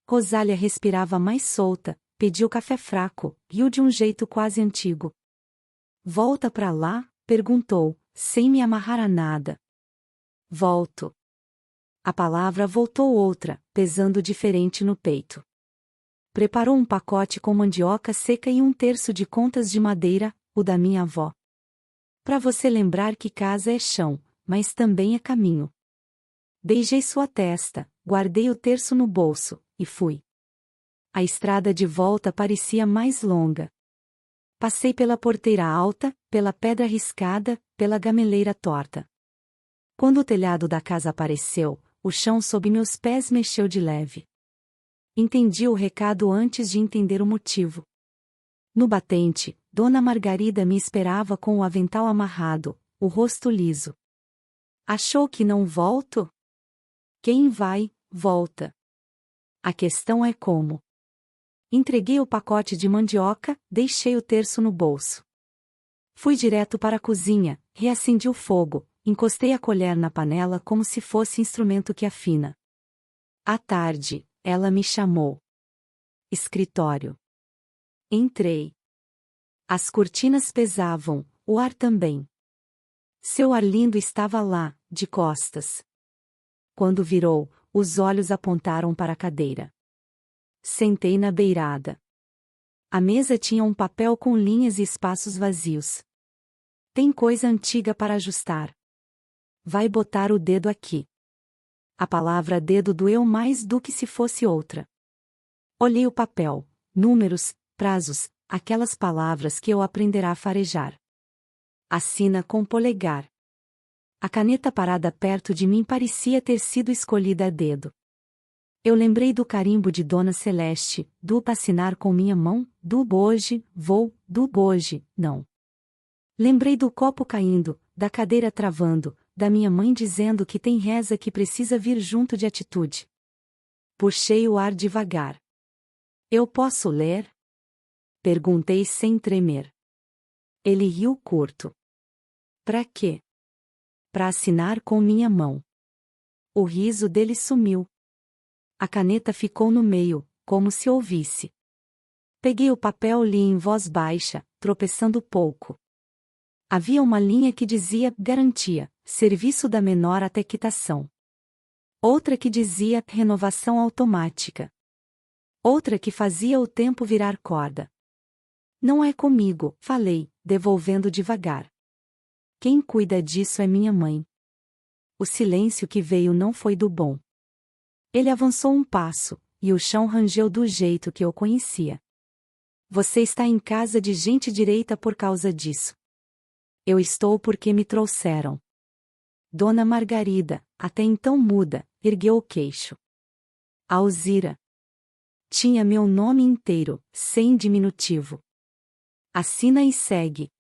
Rosália respirava mais solta, pediu café fraco, riu de um jeito quase antigo. Volta pra lá? Perguntou, sem me amarrar a nada. Volto. A palavra voltou outra, pesando diferente no peito. Preparou um pacote com mandioca seca e um terço de contas de madeira, o da minha avó. Pra você lembrar que casa é chão, mas também é caminho. Beijei sua testa, guardei o terço no bolso, e fui. A estrada de volta parecia mais longa. Passei pela porteira alta, pela pedra riscada, pela gameleira torta. Quando o telhado da casa apareceu, o chão sob meus pés mexeu de leve. Entendi o recado antes de entender o motivo. No batente, Dona Margarida me esperava com o avental amarrado, o rosto liso. Achou que não volto? Quem vai, volta. A questão é como. Entreguei o pacote de mandioca, deixei o terço no bolso. Fui direto para a cozinha, reacendi o fogo, encostei a colher na panela como se fosse instrumento que afina. À tarde, ela me chamou. Escritório. Entrei. As cortinas pesavam, o ar também. Seu Arlindo estava lá, de costas. Quando virou, os olhos apontaram para a cadeira. Sentei na beirada. A mesa tinha um papel com linhas e espaços vazios. Tem coisa antiga para ajustar. Vai botar o dedo aqui. A palavra dedo doeu mais do que se fosse outra. Olhei o papel, números, prazos, aquelas palavras que eu aprenderá a farejar. Assina com polegar. A caneta parada perto de mim parecia ter sido escolhida a dedo. Eu lembrei do carimbo de Dona Celeste, do assinar com minha mão, do boje, vou, do boje, não. Lembrei do copo caindo, da cadeira travando, da minha mãe dizendo que tem reza que precisa vir junto de atitude. Puxei o ar devagar. Eu posso ler? Perguntei sem tremer. Ele riu curto. Pra quê? Pra assinar com minha mão. O riso dele sumiu. A caneta ficou no meio, como se ouvisse. Peguei o papel e li em voz baixa, tropeçando pouco. Havia uma linha que dizia garantia, serviço da menor até quitação. Outra que dizia renovação automática. Outra que fazia o tempo virar corda. Não é comigo, falei, devolvendo devagar. Quem cuida disso é minha mãe. O silêncio que veio não foi do bom. Ele avançou um passo, e o chão rangeu do jeito que eu conhecia. Você está em casa de gente direita por causa disso. Eu estou porque me trouxeram. Dona Margarida, até então muda, ergueu o queixo. Alzira. Tinha meu nome inteiro, sem diminutivo. Assina e segue.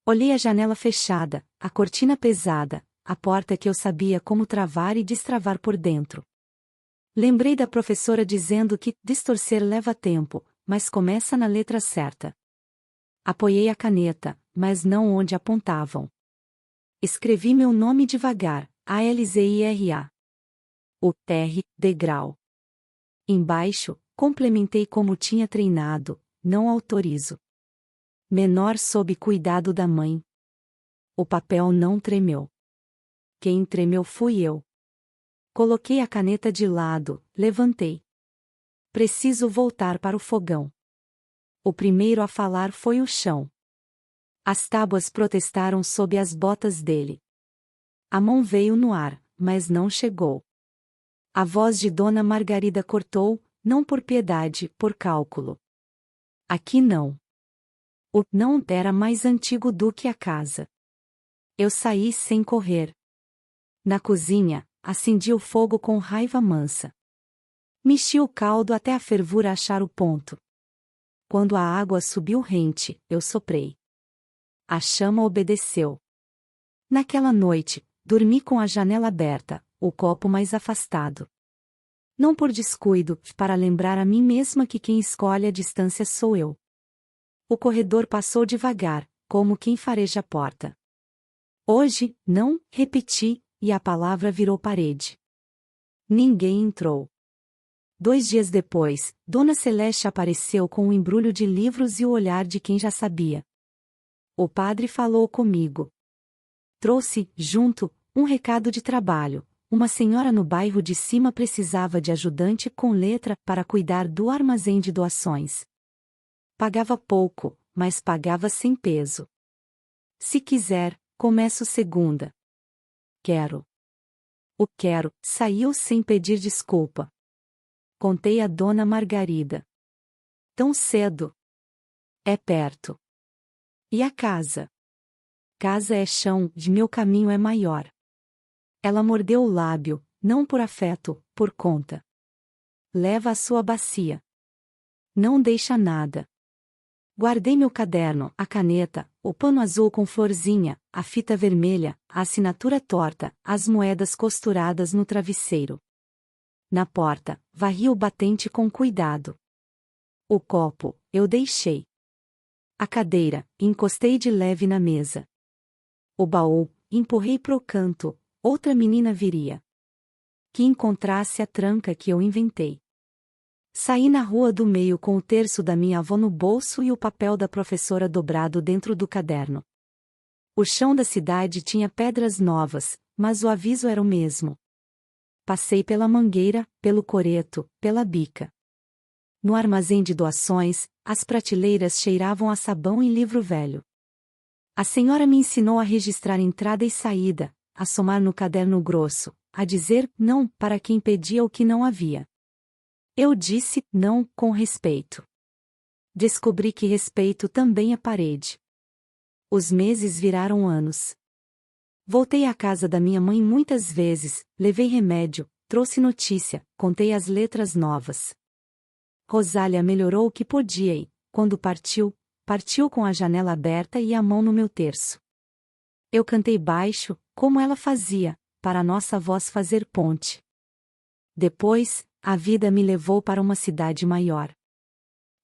Olhei a janela fechada, a cortina pesada, a porta que eu sabia como travar e destravar por dentro. Lembrei da professora dizendo que distorcer leva tempo, mas começa na letra certa. Apoiei a caneta, mas não onde apontavam. Escrevi meu nome devagar, ALZIRA. O R, degrau. Embaixo, complementei como tinha treinado, não autorizo. Menor sob cuidado da mãe. O papel não tremeu. Quem tremeu fui eu. Coloquei a caneta de lado, levantei. Preciso voltar para o fogão. O primeiro a falar foi o chão. As tábuas protestaram sob as botas dele. A mão veio no ar, mas não chegou. A voz de Dona Margarida cortou, não por piedade, por cálculo. Aqui não. O não era mais antigo do que a casa. Eu saí sem correr. Na cozinha, acendi o fogo com raiva mansa. Mexi o caldo até a fervura achar o ponto. Quando a água subiu rente, eu soprei. A chama obedeceu. Naquela noite, dormi com a janela aberta, o copo mais afastado. Não por descuido, para lembrar a mim mesma que quem escolhe a distância sou eu. O corredor passou devagar, como quem fareja a porta. Hoje, não, repeti, e a palavra virou parede. Ninguém entrou. 2 dias depois, Dona Celeste apareceu com um embrulho de livros e o olhar de quem já sabia. O padre falou comigo. Trouxe, junto, um recado de trabalho. Uma senhora no bairro de cima precisava de ajudante com letra para cuidar do armazém de doações. Pagava pouco, mas pagava sem peso. Se quiser, começo segunda. Quero. O quero saiu sem pedir desculpa. Contei a Dona Margarida. Tão cedo. É perto. E a casa? Casa é chão, de meu caminho é maior. Ela mordeu o lábio, não por afeto, por conta. Leva a sua bacia. Não deixa nada. Guardei meu caderno, a caneta, o pano azul com florzinha, a fita vermelha, a assinatura torta, as moedas costuradas no travesseiro. Na porta, varri o batente com cuidado. O copo, eu deixei. A cadeira, encostei de leve na mesa. O baú, empurrei pro canto, outra menina viria. Que encontrasse a tranca que eu inventei. Saí na rua do meio com o terço da minha avó no bolso e o papel da professora dobrado dentro do caderno. O chão da cidade tinha pedras novas, mas o aviso era o mesmo. Passei pela mangueira, pelo coreto, pela bica. No armazém de doações, as prateleiras cheiravam a sabão e livro velho. A senhora me ensinou a registrar entrada e saída, a somar no caderno grosso, a dizer não para quem pedia o que não havia. Eu disse não com respeito. Descobri que respeito também é parede. Os meses viraram anos. Voltei à casa da minha mãe muitas vezes, levei remédio, trouxe notícia, contei as letras novas. Rosália melhorou o que podia e, quando partiu, partiu com a janela aberta e a mão no meu terço. Eu cantei baixo, como ela fazia, para nossa voz fazer ponte. Depois, a vida me levou para uma cidade maior.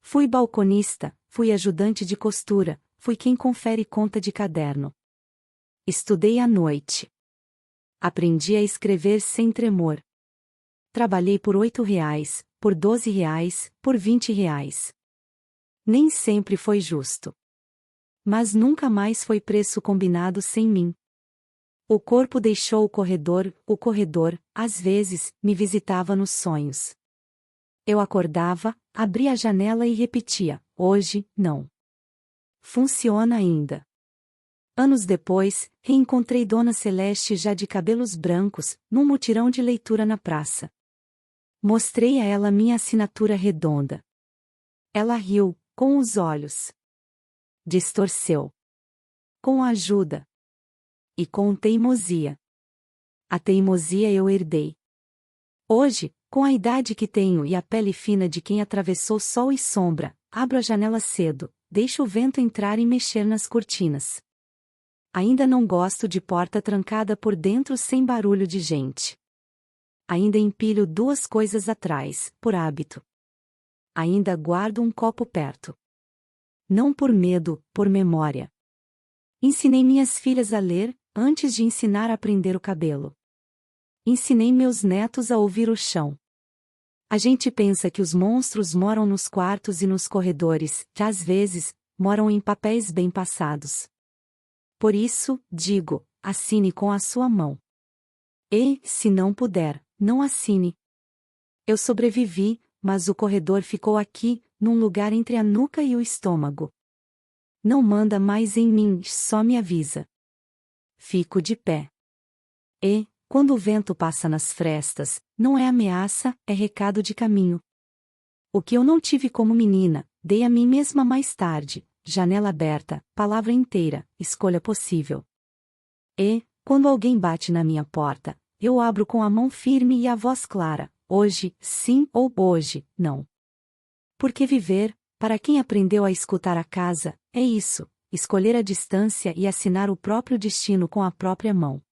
Fui balconista, fui ajudante de costura, fui quem confere conta de caderno. Estudei à noite. Aprendi a escrever sem tremor. Trabalhei por R$ 8, por R$ 12, por R$ 20. Nem sempre foi justo. Mas nunca mais foi preço combinado sem mim. O corpo deixou o corredor, às vezes, me visitava nos sonhos. Eu acordava, abria a janela e repetia, hoje, não. Funciona ainda. Anos depois, reencontrei Dona Celeste já de cabelos brancos, num mutirão de leitura na praça. Mostrei a ela minha assinatura redonda. Ela riu, com os olhos. Distorceu. com ajuda e com teimosia. A teimosia eu herdei. Hoje, com a idade que tenho e a pele fina de quem atravessou sol e sombra, abro a janela cedo, deixo o vento entrar e mexer nas cortinas. Ainda não gosto de porta trancada por dentro sem barulho de gente. Ainda empilho duas coisas atrás, por hábito. Ainda guardo um copo perto. Não por medo, por memória. Ensinei minhas filhas a ler, antes de ensinar a prender o cabelo. Ensinei meus netos a ouvir o chão. A gente pensa que os monstros moram nos quartos e nos corredores, que às vezes, moram em papéis bem passados. Por isso, digo, assine com a sua mão. E, se não puder, não assine. Eu sobrevivi, mas o corredor ficou aqui, num lugar entre a nuca e o estômago. Não manda mais em mim, só me avisa. Fico de pé. E, quando o vento passa nas frestas, não é ameaça, é recado de caminho. O que eu não tive como menina, dei a mim mesma mais tarde, janela aberta, palavra inteira, escolha possível. E, quando alguém bate na minha porta, eu abro com a mão firme e a voz clara, hoje, sim ou hoje, não. Porque viver, para quem aprendeu a escutar a casa, é isso, escolher a distância e assinar o próprio destino com a própria mão.